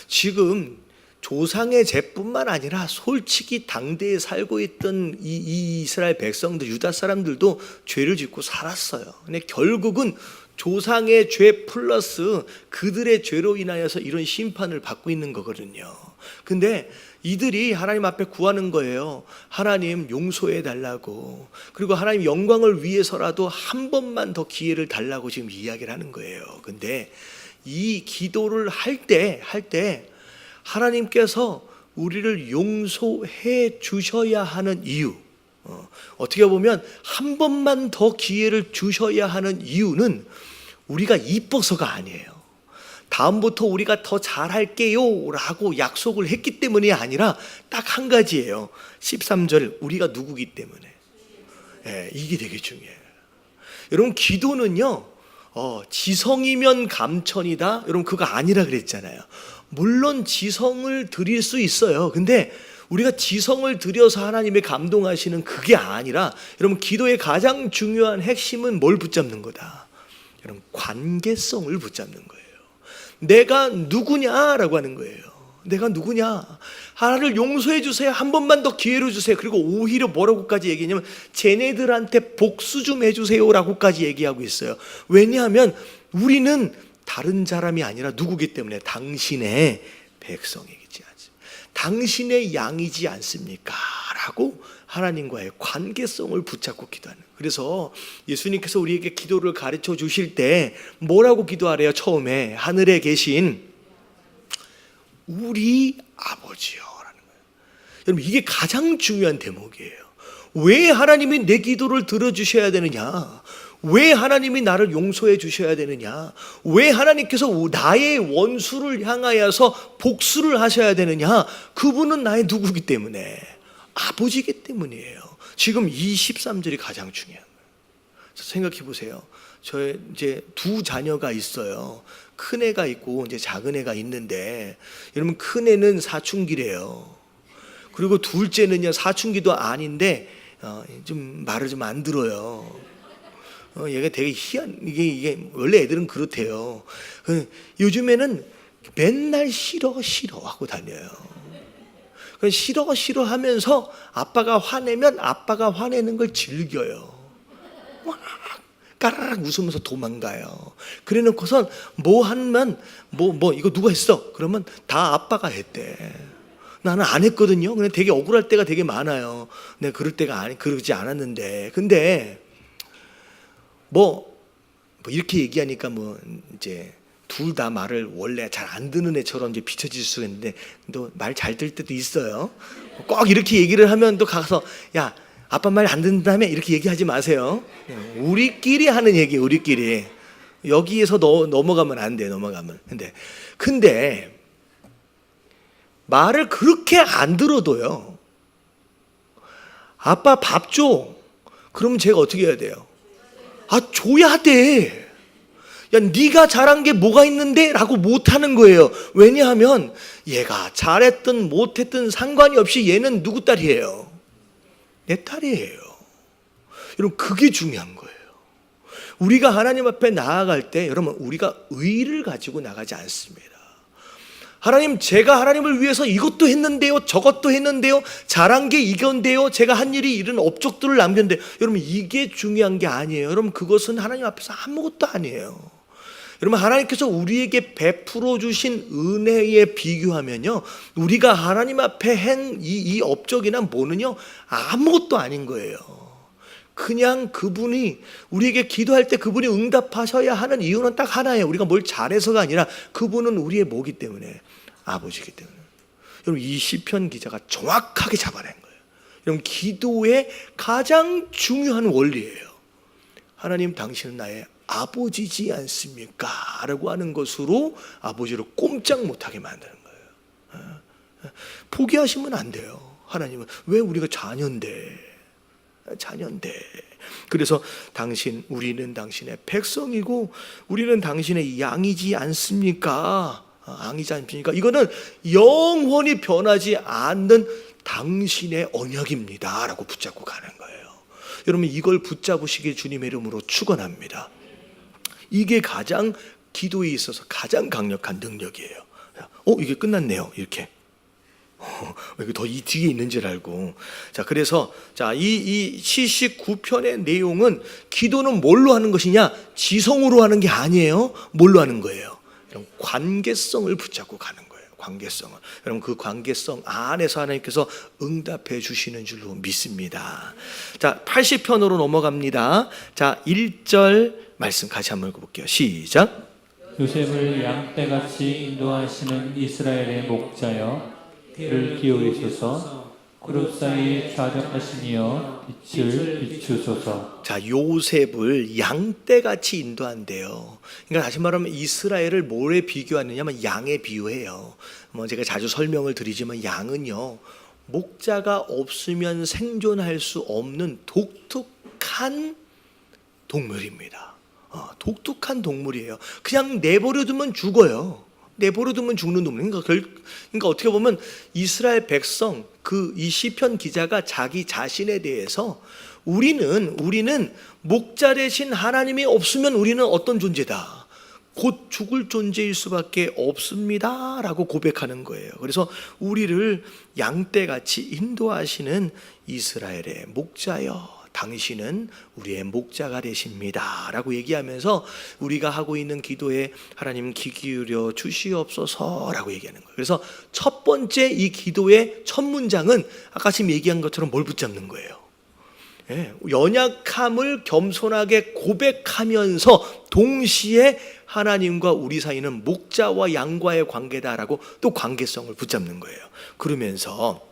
지금 조상의 죄뿐만 아니라 솔직히 당대에 살고 있던 이 이스라엘 백성들, 유다 사람들도 죄를 짓고 살았어요. 근데 결국은 조상의 죄 플러스 그들의 죄로 인하여서 이런 심판을 받고 있는 거거든요. 근데 이들이 하나님 앞에 구하는 거예요. 하나님 용서해 달라고. 그리고 하나님 영광을 위해서라도 한 번만 더 기회를 달라고 지금 이야기를 하는 거예요. 근데 이 기도를 할 때 하나님께서 우리를 용서해 주셔야 하는 이유, 어떻게 보면 한 번만 더 기회를 주셔야 하는 이유는 우리가 이뻐서가 아니에요. 다음부터 우리가 더 잘할게요 라고 약속을 했기 때문이 아니라 딱 한 가지예요. 13절, 우리가 누구기 때문에. 이게 되게 중요해요. 여러분, 기도는요 지성이면 감천이다, 여러분 그거 아니라 그랬잖아요. 물론 지성을 드릴 수 있어요. 근데 우리가 지성을 들여서 하나님의 감동하시는 그게 아니라, 여러분 기도의 가장 중요한 핵심은 뭘 붙잡는 거다? 여러분, 관계성을 붙잡는 거예요. 내가 누구냐라고 하는 거예요. 내가 누구냐? 하나님을 용서해 주세요. 한 번만 더 기회를 주세요. 그리고 오히려 뭐라고까지 얘기하냐면 쟤네들한테 복수 좀 해주세요라고까지 얘기하고 있어요. 왜냐하면 우리는 다른 사람이 아니라 누구기 때문에 당신의 백성이지 않습니까? 당신의 양이지 않습니까? 라고 하나님과의 관계성을 붙잡고 기도하는. 그래서 예수님께서 우리에게 기도를 가르쳐 주실 때 뭐라고 기도하래요? 처음에 하늘에 계신 우리 아버지요라는 거예요. 여러분, 이게 가장 중요한 대목이에요. 왜 하나님이 내 기도를 들어주셔야 되느냐? 왜 하나님이 나를 용서해 주셔야 되느냐? 왜 하나님께서 나의 원수를 향하여서 복수를 하셔야 되느냐? 그분은 나의 누구기 때문에? 아버지이기 때문이에요. 지금 이 13절이 가장 중요한 거예요. 생각해 보세요. 저 이제 두 자녀가 있어요. 큰 애가 있고 이제 작은 애가 있는데, 여러분 큰 애는 사춘기래요. 그리고 둘째는요 사춘기도 아닌데 좀 말을 좀 안 들어요. 얘가 되게 희한, 이게 원래 애들은 그렇대요. 요즘에는 맨날 싫어 하고 다녀요. 싫어 하면서 아빠가 화내면 아빠가 화내는 걸 즐겨요. 막 까르르 웃으면서 도망가요. 그래 놓고선 뭐 하면 이거 누가 했어? 그러면 다 아빠가 했대. 나는 안 했거든요. 그냥 되게 억울할 때가 되게 많아요. 내가 그럴 때가 그러지 않았는데. 근데 뭐 이렇게 얘기하니까 이제 둘 다 말을 원래 잘 안 듣는 애처럼 이제 비춰질 수가 있는데, 또 말 잘 들 때도 있어요. 꼭 이렇게 얘기를 하면 또 가서 야, 아빠 말 안 듣는다며 이렇게 얘기하지 마세요. 우리끼리 하는 얘기, 우리끼리. 여기에서 넘어가면 안 돼, 넘어가면. 근데 말을 그렇게 안 들어도요, 아빠 밥 줘. 그러면 제가 어떻게 해야 돼요? 줘야 돼. 야, 네가 잘한 게 뭐가 있는데? 라고 못하는 거예요. 왜냐하면 얘가 잘했든 못했든 상관이 없이 얘는 누구 딸이에요? 내 딸이에요. 여러분, 그게 중요한 거예요. 우리가 하나님 앞에 나아갈 때, 여러분, 우리가 의의를 가지고 나가지 않습니다. 하나님, 제가 하나님을 위해서 이것도 했는데요, 저것도 했는데요, 잘한 게 이건데요, 제가 한 일이 이런 업적들을 남겼는데, 여러분 이게 중요한 게 아니에요. 여러분 그것은 하나님 앞에서 아무것도 아니에요. 여러분 하나님께서 우리에게 베풀어 주신 은혜에 비교하면요, 우리가 하나님 앞에 한 이 업적이나 뭐는요 아무것도 아닌 거예요. 그냥 그분이 우리에게 기도할 때 그분이 응답하셔야 하는 이유는 딱 하나예요. 우리가 뭘 잘해서가 아니라 그분은 우리의 뭐기 때문에, 아버지이기 때문에. 여러분 이 시편 기자가 정확하게 잡아낸 거예요. 여러분 기도의 가장 중요한 원리예요. 하나님, 당신은 나의 아버지지 않습니까? 라고 하는 것으로 아버지를 꼼짝 못하게 만드는 거예요. 포기하시면 안 돼요. 하나님은 왜 우리가 자녀인데. 그래서 우리는 당신의 백성이고 우리는 당신의 양이지 않습니까? 양이지 않습니까? 이거는 영원히 변하지 않는 당신의 언약입니다 라고 붙잡고 가는 거예요. 여러분 이걸 붙잡으시길 주님의 이름으로 축원합니다. 이게 가장 기도에 있어서 가장 강력한 능력이에요. 이게 끝났네요. 이렇게. 이게 더 이 뒤에 있는 줄 알고. 자, 그래서 이 79편의 내용은 기도는 뭘로 하는 것이냐? 지성으로 하는 게 아니에요. 뭘로 하는 거예요? 이런 관계성을 붙잡고 가는 거예요. 관계성을. 여러분 그 관계성 안에서 하나님께서 응답해 주시는 줄로 믿습니다. 자, 80편으로 넘어갑니다. 자, 1절 말씀 같이 한번 읽어볼게요. 시작. 요셉을 양떼같이 인도하시는 이스라엘의 목자여, 귀를 기울이소서. 그룹 사이에 좌정하시니여 빛을 비추소서. 자, 요셉을 양떼같이 인도한대요. 그러니까 다시 말하면 이스라엘을 뭐에 비교하느냐면 양에 비유해요. 제가 자주 설명을 드리지만 양은요, 목자가 없으면 생존할 수 없는 독특한 동물입니다. 독특한 동물이에요. 그냥 내버려두면 죽어요. 내버려두면 죽는 동물. 그러니까 어떻게 보면 이스라엘 백성, 이 시편 기자가 자기 자신에 대해서 우리는 목자 대신 하나님이 없으면 우리는 어떤 존재다, 곧 죽을 존재일 수밖에 없습니다 라고 고백하는 거예요. 그래서 우리를 양떼같이 인도하시는 이스라엘의 목자여, 당신은 우리의 목자가 되십니다 라고 얘기하면서 우리가 하고 있는 기도에 하나님 귀 기울여 주시옵소서 라고 얘기하는 거예요. 그래서 첫 번째 이 기도의 첫 문장은 아까 지금 얘기한 것처럼 뭘 붙잡는 거예요? 연약함을 겸손하게 고백하면서 동시에 하나님과 우리 사이는 목자와 양과의 관계다라고 또 관계성을 붙잡는 거예요. 그러면서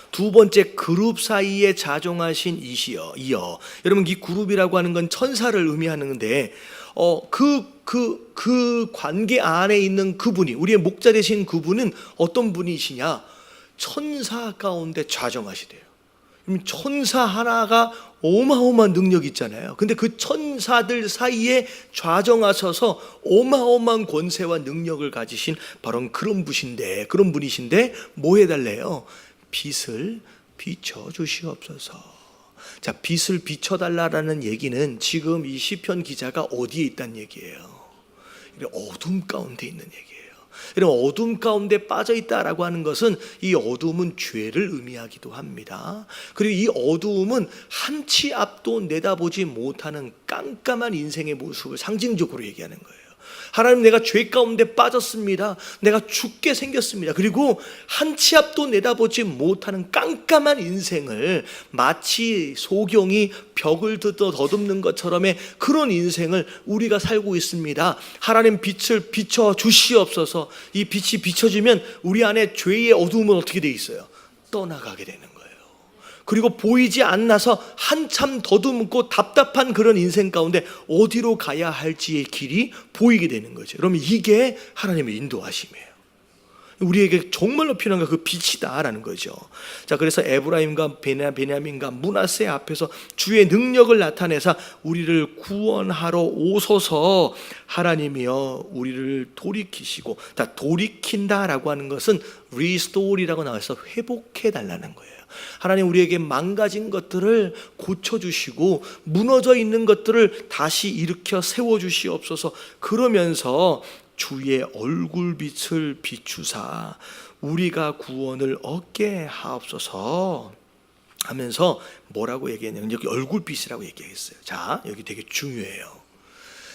두 번째, 그룹 사이에 자종하신 이여. 여러분 이 그룹이라고 하는 건 천사를 의미하는데 그 관계 안에 있는 그분이, 우리의 목자 되신 그분은 어떤 분이시냐? 천사 가운데 자정하시대요. 천사 하나가 어마어마한 능력이 있잖아요. 근데 그 천사들 사이에 좌정하셔서 어마어마한 권세와 능력을 가지신 바로 그런 분이신데 뭐 해달래요? 빛을 비춰주시옵소서. 자, 빛을 비춰달라라는 얘기는 지금 이 시편 기자가 어디에 있다는 얘기예요? 어둠 가운데 있는 얘기예요. 여러분 어둠 가운데 빠져 있다라고 하는 것은 이 어둠은 죄를 의미하기도 합니다. 그리고 이 어두움은 한 치 앞도 내다보지 못하는 깜깜한 인생의 모습을 상징적으로 얘기하는 거예요. 하나님, 내가 죄 가운데 빠졌습니다. 내가 죽게 생겼습니다. 그리고 한 치 앞도 내다보지 못하는 깜깜한 인생을 마치 소경이 벽을 더듬는 것처럼의 그런 인생을 우리가 살고 있습니다. 하나님, 빛을 비춰 주시옵소서. 이 빛이 비춰지면 우리 안에 죄의 어두움은 어떻게 돼 있어요? 떠나가게 되는 거예요. 그리고 보이지 않나서 한참 더듬고 답답한 그런 인생 가운데 어디로 가야 할지의 길이 보이게 되는 거죠. 그러면 이게 하나님의 인도하심이에요. 우리에게 정말로 필요한 건 그 빛이다라는 거죠. 자, 그래서 에브라임과 베냐민과 므낫세 앞에서 주의 능력을 나타내사 우리를 구원하러 오소서. 하나님이여 우리를 돌이키시고, 돌이킨다라고 하는 것은 restore이라고 나와서 회복해 달라는 거예요. 하나님, 우리에게 망가진 것들을 고쳐주시고 무너져 있는 것들을 다시 일으켜 세워주시옵소서. 그러면서 주의 얼굴빛을 비추사 우리가 구원을 얻게 하옵소서 하면서 뭐라고 얘기했냐면 여기 얼굴빛이라고 얘기했어요. 자, 여기 되게 중요해요.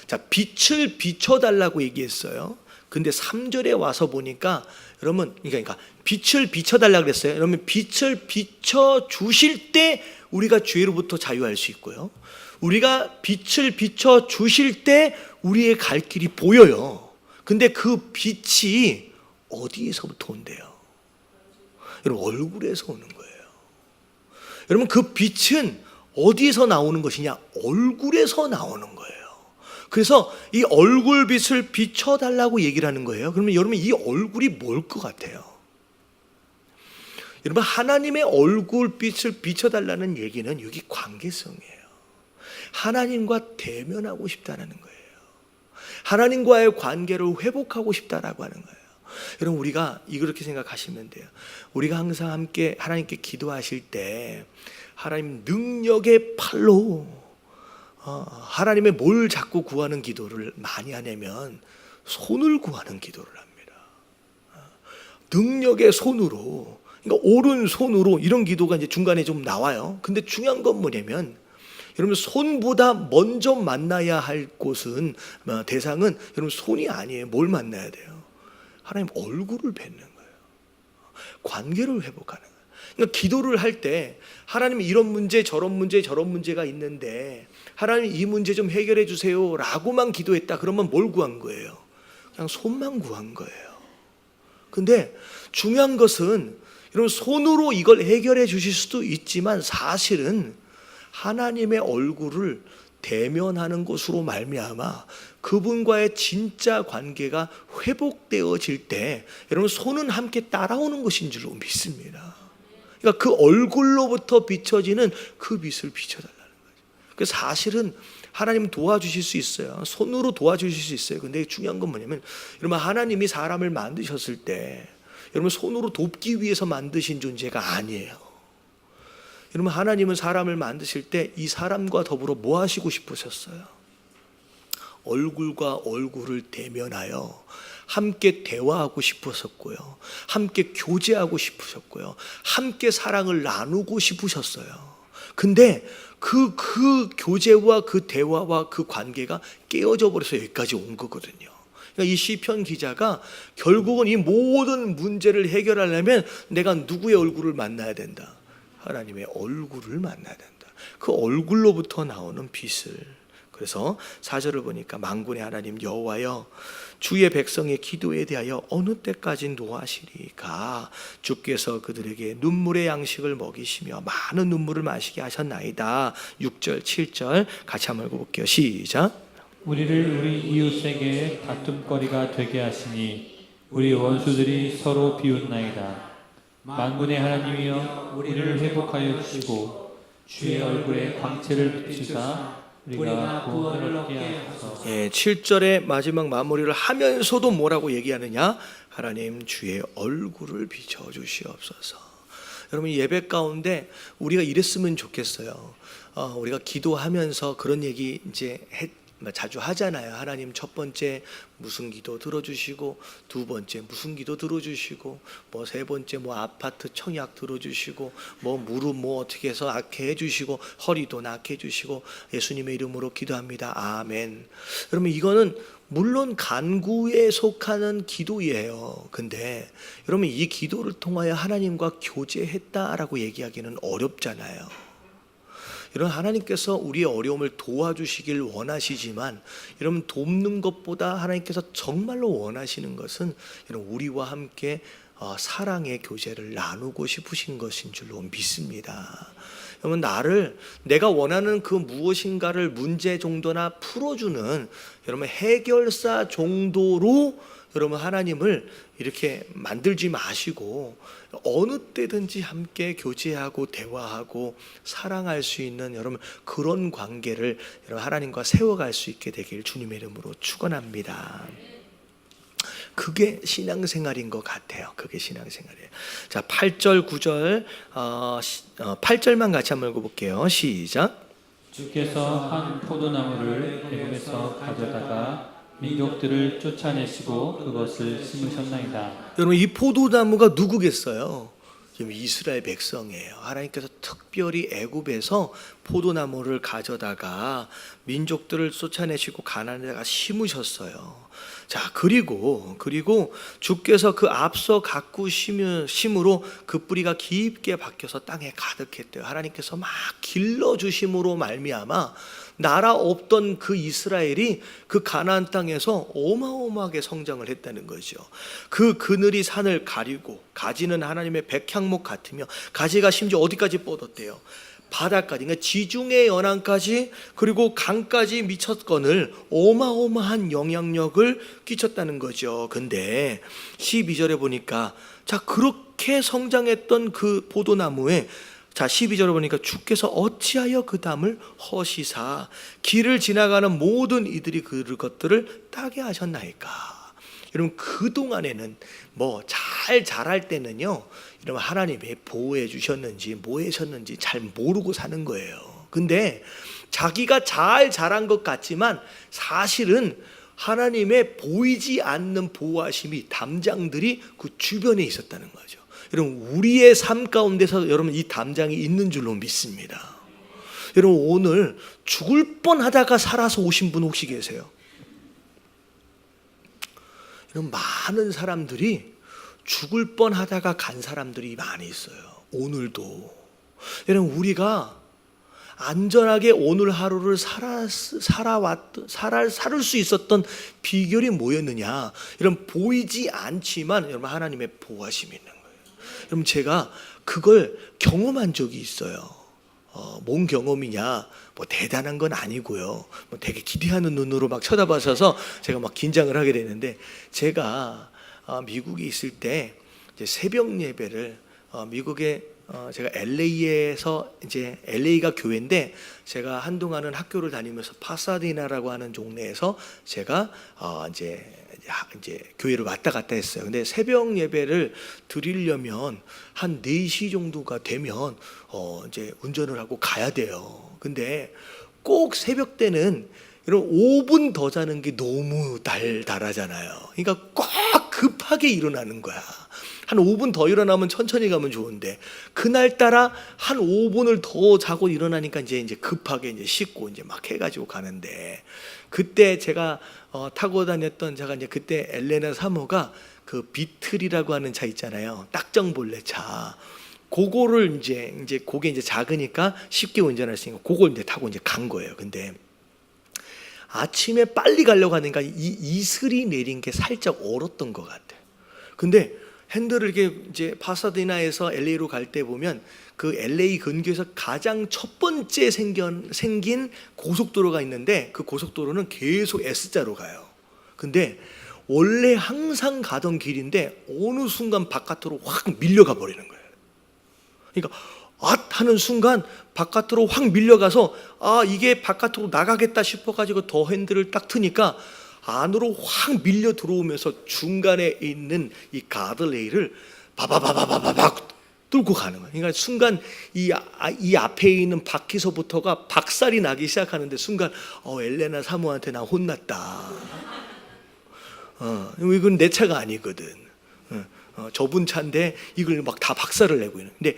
자, 빛을 비춰달라고 얘기했어요. 근데 3절에 와서 보니까 여러분, 그러니까 빛을 비춰달라고 그랬어요. 여러분, 빛을 비춰 주실 때 우리가 죄로부터 자유할 수 있고요. 우리가 빛을 비춰 주실 때 우리의 갈 길이 보여요. 근데 그 빛이 어디에서부터 온대요? 여러분, 얼굴에서 오는 거예요. 여러분, 그 빛은 어디에서 나오는 것이냐? 얼굴에서 나오는 거예요. 그래서 이 얼굴빛을 비춰달라고 얘기를 하는 거예요. 그러면 여러분, 이 얼굴이 뭘 것 같아요? 여러분, 하나님의 얼굴빛을 비춰달라는 얘기는 여기 관계성이에요. 하나님과 대면하고 싶다는 거예요. 하나님과의 관계를 회복하고 싶다라고 하는 거예요. 여러분, 우리가 이렇게 생각하시면 돼요. 우리가 항상 함께 하나님께 기도하실 때 하나님 능력의 팔로 하나님의 뭘 자꾸 구하는 기도를 많이 하냐면 손을 구하는 기도를 합니다. 능력의 손으로, 그러니까 오른손으로 이런 기도가 이제 중간에 좀 나와요. 근데 중요한 건 뭐냐면 여러분, 손보다 먼저 만나야 할 곳은, 대상은 여러분 손이 아니에요. 뭘 만나야 돼요? 하나님 얼굴을 뵙는 거예요. 관계를 회복하는 거예요. 그러니까 기도를 할 때 하나님 이런 문제 저런 문제가 있는데 하나님 이 문제 좀 해결해 주세요 라고만 기도했다 그러면 뭘 구한 거예요? 그냥 손만 구한 거예요. 근데 중요한 것은 여러분, 손으로 이걸 해결해 주실 수도 있지만 사실은 하나님의 얼굴을 대면하는 것으로 말미암아 그분과의 진짜 관계가 회복되어질 때 여러분, 손은 함께 따라오는 것인 줄로 믿습니다. 그러니까 그 얼굴로부터 비춰지는 그 빛을 비춰달라는 거죠. 그래서 사실은 하나님 도와주실 수 있어요. 손으로 도와주실 수 있어요. 근데 중요한 건 뭐냐면 여러분, 하나님이 사람을 만드셨을 때 여러분, 손으로 돕기 위해서 만드신 존재가 아니에요. 여러분, 하나님은 사람을 만드실 때 이 사람과 더불어 뭐 하시고 싶으셨어요? 얼굴과 얼굴을 대면하여 함께 대화하고 싶으셨고요, 함께 교제하고 싶으셨고요, 함께 사랑을 나누고 싶으셨어요. 근데 그 교제와 그 대화와 그 관계가 깨어져 버려서 여기까지 온 거거든요. 그러니까 이 시편 기자가 결국은 이 모든 문제를 해결하려면 내가 누구의 얼굴을 만나야 된다? 하나님의 얼굴을 만나야 된다. 그 얼굴로부터 나오는 빛을. 그래서 4절을 보니까 만군의 하나님 여호와여, 주의 백성의 기도에 대하여 어느 때까지 노하시리까? 주께서 그들에게 눈물의 양식을 먹이시며 많은 눈물을 마시게 하셨나이다. 6절 7절 같이 한번 읽어볼게요. 시작. 우리를 우리 이웃에게 다툼거리가 되게 하시니 우리 원수들이 서로 비웃나이다. 만군의 하나님이여, 우리를 회복하여 주시고 주의 얼굴에 광채를 비추사 우리가 구원을 얻게 하소서. 7절의 마지막 마무리를 하면서도 뭐라고 얘기하느냐? 하나님 주의 얼굴을 비춰주시옵소서. 여러분, 예배 가운데 우리가 이랬으면 좋겠어요. 우리가 기도하면서 그런 얘기 이제 자주 하잖아요. 하나님 첫 번째 무슨 기도 들어주시고, 두 번째 무슨 기도 들어주시고, 뭐 세 번째 뭐 아파트 청약 들어주시고, 뭐 무릎 뭐 어떻게 해서 낫게 해주시고, 허리도 낫게 해주시고, 예수님의 이름으로 기도합니다. 아멘. 그러면 이거는 물론 간구에 속하는 기도예요. 근데 여러분, 이 기도를 통하여 하나님과 교제했다라고 얘기하기는 어렵잖아요. 여러분, 하나님께서 우리의 어려움을 도와주시길 원하시지만 여러분, 돕는 것보다 하나님께서 정말로 원하시는 것은 여러분, 우리와 함께 사랑의 교제를 나누고 싶으신 것인 줄로 믿습니다. 여러분, 내가 원하는 그 무엇인가를 문제 정도나 풀어주는 여러분 해결사 정도로 여러분 하나님을 이렇게 만들지 마시고 어느 때든지 함께 교제하고 대화하고 사랑할 수 있는 여러분 그런 관계를 여러분 하나님과 세워갈 수 있게 되길 주님의 이름으로 축원합니다. 그게 신앙생활인 것 같아요. 그게 신앙생활이에요. 자, 8절 9절 8절만 같이 한번 읽어볼게요. 시작. 주께서 한 포도나무를 애굽에서 가져다가 민족들을 쫓아내시고 그것을 심으셨나이다. 여러분, 이 포도나무가 누구겠어요? 지금 이스라엘 백성이에요. 하나님께서 특별히 애굽에서 포도나무를 가져다가 민족들을 쫓아내시고 가나안에다가 심으셨어요. 자, 그리고 주께서 그 앞서 가꾸 심으로 그 뿌리가 깊게 박혀서 땅에 가득했대요. 하나님께서 막 길러 주심으로 말미암아 나라 없던 그 이스라엘이 그 가나안 땅에서 어마어마하게 성장을 했다는 거죠. 그 그늘이 산을 가리고 가지는 하나님의 백향목 같으며 가지가 심지어 어디까지 뻗었대요? 바다까지, 그러니까 지중해 연안까지 그리고 강까지 미쳤거늘 어마어마한 영향력을 끼쳤다는 거죠. 근데 12절에 보니까 자, 그렇게 성장했던 그 포도나무에 자, 12절에 보니까 주께서 어찌하여 그 담을 허시사 길을 지나가는 모든 이들이 그것들을 따게 하셨나이까. 여러분, 그동안에는 뭐 잘 자랄 때는요, 여러분, 하나님이 보호해 주셨는지 뭐 하셨는지 잘 모르고 사는 거예요. 근데 자기가 잘 자란 것 같지만 사실은 하나님의 보이지 않는 보호하심이 담장들이 그 주변에 있었다는 거죠. 여러분, 우리의 삶 가운데서 여러분 이 담장이 있는 줄로 믿습니다. 여러분, 오늘 죽을 뻔하다가 살아서 오신 분 혹시 계세요? 여러분, 많은 사람들이 죽을 뻔하다가 간 사람들이 많이 있어요. 오늘도. 여러분, 우리가 안전하게 오늘 하루를 살을 수 있었던 비결이 뭐였느냐? 여러분, 보이지 않지만 여러분 하나님의 보호하심이 있는 거예요. 여러분, 제가 그걸 경험한 적이 있어요. 뭔 경험이냐? 뭐 대단한 건 아니고요. 뭐 되게 기대하는 눈으로 막 쳐다봐서 제가 막 긴장을 하게 되는데, 제가 미국에 있을 때 이제 새벽 예배를 미국에 제가 LA에서 이제 LA가 교회인데 제가 한동안은 학교를 다니면서 파사디나라고 하는 동네에서 제가 이제 교회를 왔다 갔다 했어요. 근데 새벽 예배를 드리려면 한 4시 정도가 되면 이제 운전을 하고 가야 돼요. 근데 꼭 새벽 때는 여러분 5분 더 자는 게 너무 달달하잖아요. 그러니까 꼭 급하게 일어나는 거야. 한 5분 더 일어나면 천천히 가면 좋은데 그날따라 한 5분을 더 자고 일어나니까 이제 급하게 이제 씻고 이제 막 해가지고 가는데, 그때 제가 타고 다녔던 차가 이제 그때 엘레나 사모가 그 비틀이라고 하는 차 있잖아요. 딱정볼레 차. 그거를 이제 그게 이제 작으니까 쉽게 운전할 수 있는 거, 그걸 이제 타고 이제 간 거예요. 근데 아침에 빨리 가려고 하니까 이슬이 내린 게 살짝 얼었던 것 같아요. 근데 핸들을 이렇게 이제 파사디나에서 LA로 갈 때 보면 그 LA 근교에서 가장 첫 번째 생긴 고속도로가 있는데 그 고속도로는 계속 S자로 가요. 근데 원래 항상 가던 길인데 어느 순간 바깥으로 확 밀려가 버리는 거예요. 그러니까 하는 순간 바깥으로 확 밀려가서 이게 바깥으로 나가겠다 싶어가지고 더 핸들을 딱 트니까 안으로 확 밀려 들어오면서 중간에 있는 이 가드레일을 바바바바바박 뚫고 가는 거예요. 그러니까 순간 이 앞에 있는 바퀴서부터가 박살이 나기 시작하는데 순간 엘레나 사모한테 나 혼났다. 이건 내 차가 아니거든. 저분 차인데 이걸 막 다 박살을 내고 있는. 근데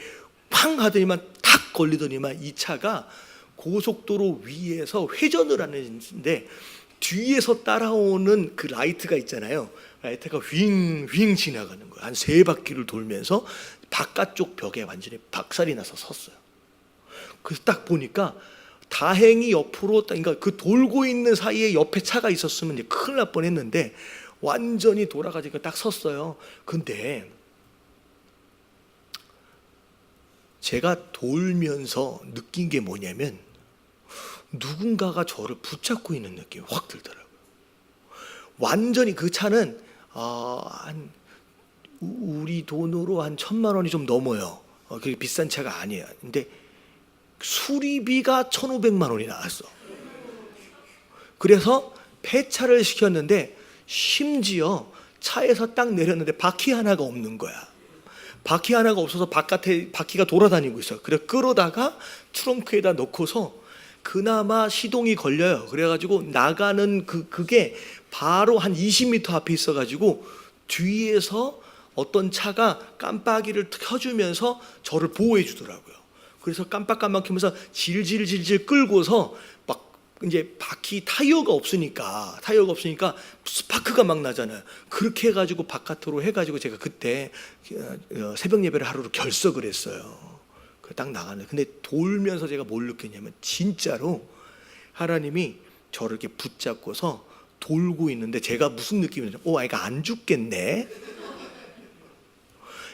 팡 하더니만 탁 걸리더니만 이 차가 고속도로 위에서 회전을 하는데 뒤에서 따라오는 그 라이트가 있잖아요. 라이트가 윙윙 지나가는 거예요. 한 3바퀴를 돌면서 바깥쪽 벽에 완전히 박살이 나서 섰어요. 그래서 딱 보니까 다행히 옆으로, 그러니까 그 돌고 있는 사이에 옆에 차가 있었으면 이제 큰일 날 뻔했는데 완전히 돌아가지고 딱 섰어요. 근데 제가 돌면서 느낀 게 뭐냐면 누군가가 저를 붙잡고 있는 느낌이 확 들더라고요. 완전히 그 차는 한 우리 돈으로 한 1,000만 원이 좀 넘어요. 그게 비싼 차가 아니에요. 근데 수리비가 1,500만 원이 나왔어. 그래서 폐차를 시켰는데 심지어 차에서 딱 내렸는데 바퀴 하나가 없는 거야. 바퀴 하나가 없어서 바깥에 바퀴가 돌아다니고 있어요. 그래 끌어다가 트렁크에다 넣고서 그나마 시동이 걸려요. 그래가지고 나가는 그게 바로 한 20m 앞에 있어가지고 뒤에서 어떤 차가 깜빡이를 켜주면서 저를 보호해 주더라고요. 그래서 깜빡깜빡 켜면서 질질질질 끌고서 막 이제 바퀴 타이어가 없으니까 스파크가 막 나잖아요. 그렇게 해가지고 바깥으로 해가지고 제가 그때 새벽 예배를 하루로 결석을 했어요. 딱 나가는. 근데 돌면서 제가 뭘 느꼈냐면 진짜로 하나님이 저를 이렇게 붙잡고서 돌고 있는데 제가 무슨 느낌이냐면 아이가 안 죽겠네.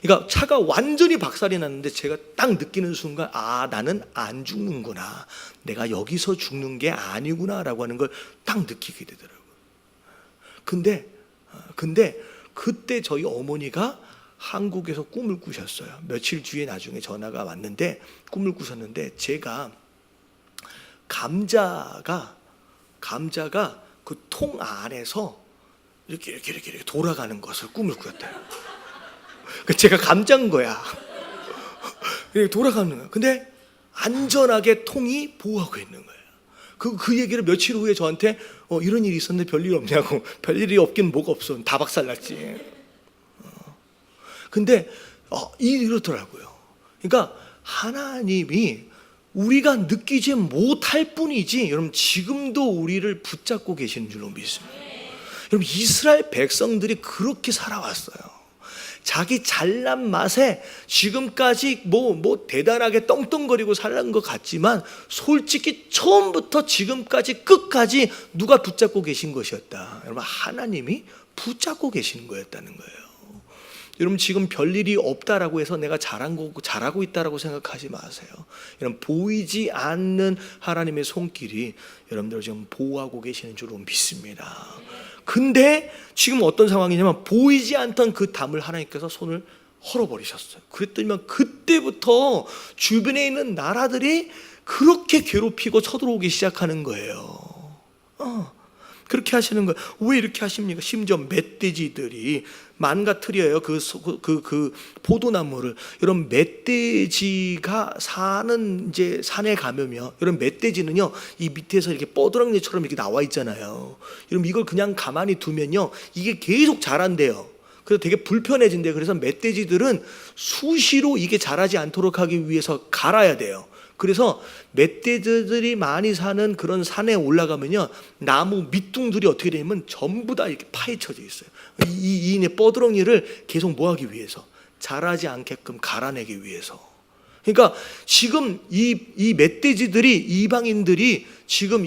그러니까 차가 완전히 박살이 났는데 제가 딱 느끼는 순간 나는 안 죽는구나. 내가 여기서 죽는 게 아니구나 라고 하는 걸 딱 느끼게 되더라고요. 근데 그때 저희 어머니가 한국에서 꿈을 꾸셨어요. 며칠 뒤에 나중에 전화가 왔는데 꿈을 꾸셨는데 제가 감자가 그 통 안에서 이렇게 돌아가는 것을 꿈을 꾸었대요. 제가 감자인 거야. 돌아가는 거야. 근데 안전하게 통이 보호하고 있는 거예요. 그 얘기를 며칠 후에 저한테 이런 일이 있었는데 별일 없냐고. 별일이 없긴 뭐가 없어. 다 박살났지. 근데 이렇더라고요. 그러니까 하나님이 우리가 느끼지 못할 뿐이지 여러분 지금도 우리를 붙잡고 계시는 줄로 믿습니다. 여러분 이스라엘 백성들이 그렇게 살아왔어요. 자기 잘난 맛에 지금까지 뭐 대단하게 떵떵거리고 살는 것 같지만 솔직히 처음부터 지금까지 끝까지 누가 붙잡고 계신 것이었다. 여러분 하나님이 붙잡고 계시는 거였다는 거예요. 여러분 지금 별일이 없다라고 해서 내가 잘하고 있다라고 생각하지 마세요. 여러분 보이지 않는 하나님의 손길이 여러분들을 지금 보호하고 계시는 줄로 믿습니다. 근데 지금 어떤 상황이냐면 보이지 않던 그 담을 하나님께서 손을 헐어버리셨어요. 그랬더니 그때부터 주변에 있는 나라들이 그렇게 괴롭히고 쳐들어오기 시작하는 거예요. 그렇게 하시는 거예요. 왜 이렇게 하십니까? 심지어 멧돼지들이 망가뜨려요. 그 포도나무를. 여러분 멧돼지가 사는 이제 산에 가면요. 여러분 멧돼지는요 이 밑에서 이렇게 뻐드렁니처럼 이렇게 나와 있잖아요. 여러분 이걸 그냥 가만히 두면요 이게 계속 자란대요. 그래서 되게 불편해진대요. 그래서 멧돼지들은 수시로 이게 자라지 않도록 하기 위해서 갈아야 돼요. 그래서 멧돼지들이 많이 사는 그런 산에 올라가면요 나무 밑둥들이 어떻게 되냐면 전부 다 이렇게 파헤쳐져 있어요. 이 뻐드렁이를 계속 뭐하기 위해서 자라지 않게끔 갈아내기 위해서. 그러니까 지금 이 멧돼지들이 이방인들이 지금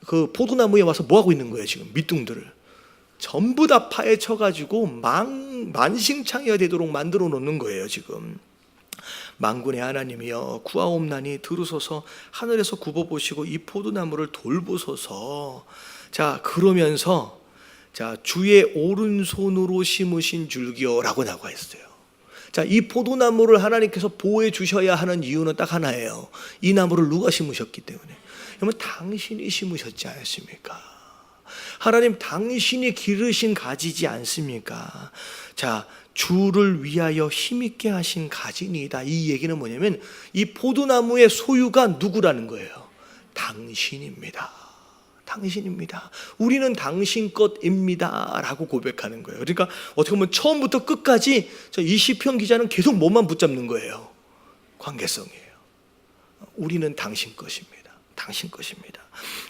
그 포도나무에 와서 뭐하고 있는 거예요. 지금 밑둥들을 전부 다 파헤쳐가지고 만신창이가 되도록 만들어 놓는 거예요. 지금 만군의 하나님이여 구하옵나니 들으소서. 하늘에서 굽어보시고 이 포도나무를 돌보소서. 자 그러면서 자 주의 오른손으로 심으신 줄기여 라고 나와 있어요. 자 이 포도나무를 하나님께서 보호해 주셔야 하는 이유는 딱 하나예요. 이 나무를 누가 심으셨기 때문에. 여러분 당신이 심으셨지 않습니까? 하나님 당신이 기르신 가지지 않습니까? 자 주를 위하여 힘있게 하신 가지니이다. 이 얘기는 뭐냐면 이 포도나무의 소유가 누구라는 거예요? 당신입니다. 당신입니다. 우리는 당신 것입니다 라고 고백하는 거예요. 그러니까 어떻게 보면 처음부터 끝까지 이 시편 기자는 계속 뭐만 붙잡는 거예요? 관계성이에요. 우리는 당신 것입니다. 당신 것입니다.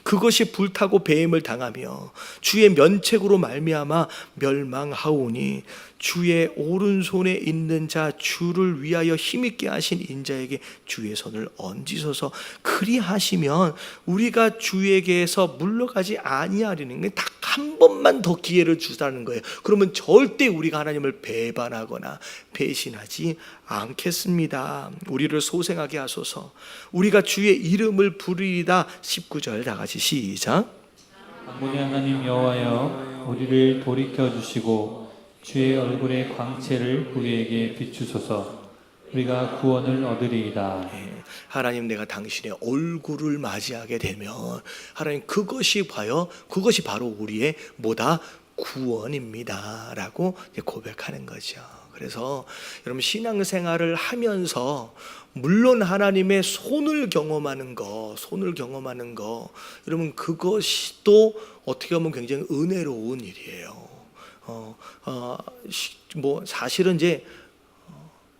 그것이 불타고 배임을 당하며 주의 면책으로 말미암아 멸망하오니 주의 오른손에 있는 자 주를 위하여 힘있게 하신 인자에게 주의 손을 얹으소서. 그리하시면 우리가 주에게서 물러가지 아니하리는 게 딱 한 번만 더 기회를 주다는 거예요. 그러면 절대 우리가 하나님을 배반하거나 배신하지 않겠습니다. 우리를 소생하게 하소서. 우리가 주의 이름을 부르리다. 19절 다 같이 시작. 만군의 하나님 여호와여 우리를 돌이켜 주시고 주의 얼굴의 광채를 우리에게 비추소서. 우리가 구원을 얻으리이다. 하나님 내가 당신의 얼굴을 맞이하게 되면 하나님 그것이 바로 우리의 뭐다? 구원입니다 라고 고백하는 거죠. 그래서 여러분 신앙생활을 하면서 물론 하나님의 손을 경험하는 거, 여러분 그것이 또 어떻게 보면 굉장히 은혜로운 일이에요. 뭐 사실은 이제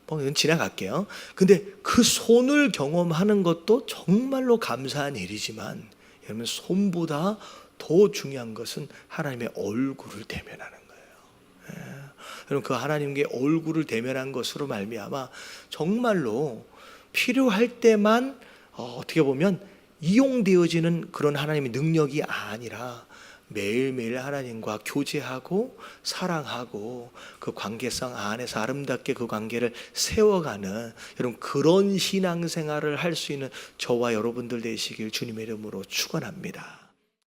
이건 지나갈게요. 근데 그 손을 경험하는 것도 정말로 감사한 일이지만 여러분 손보다 더 중요한 것은 하나님의 얼굴을 대면하는 거예요. 여러분 그 하나님께 얼굴을 대면한 것으로 말미암아 정말로 필요할 때만 어떻게 보면 이용되어지는 그런 하나님의 능력이 아니라 매일매일 하나님과 교제하고 사랑하고 그 관계성 안에서 아름답게 그 관계를 세워가는 여러분 그런 신앙생활을 할 수 있는 저와 여러분들 되시길 주님의 이름으로 축원합니다.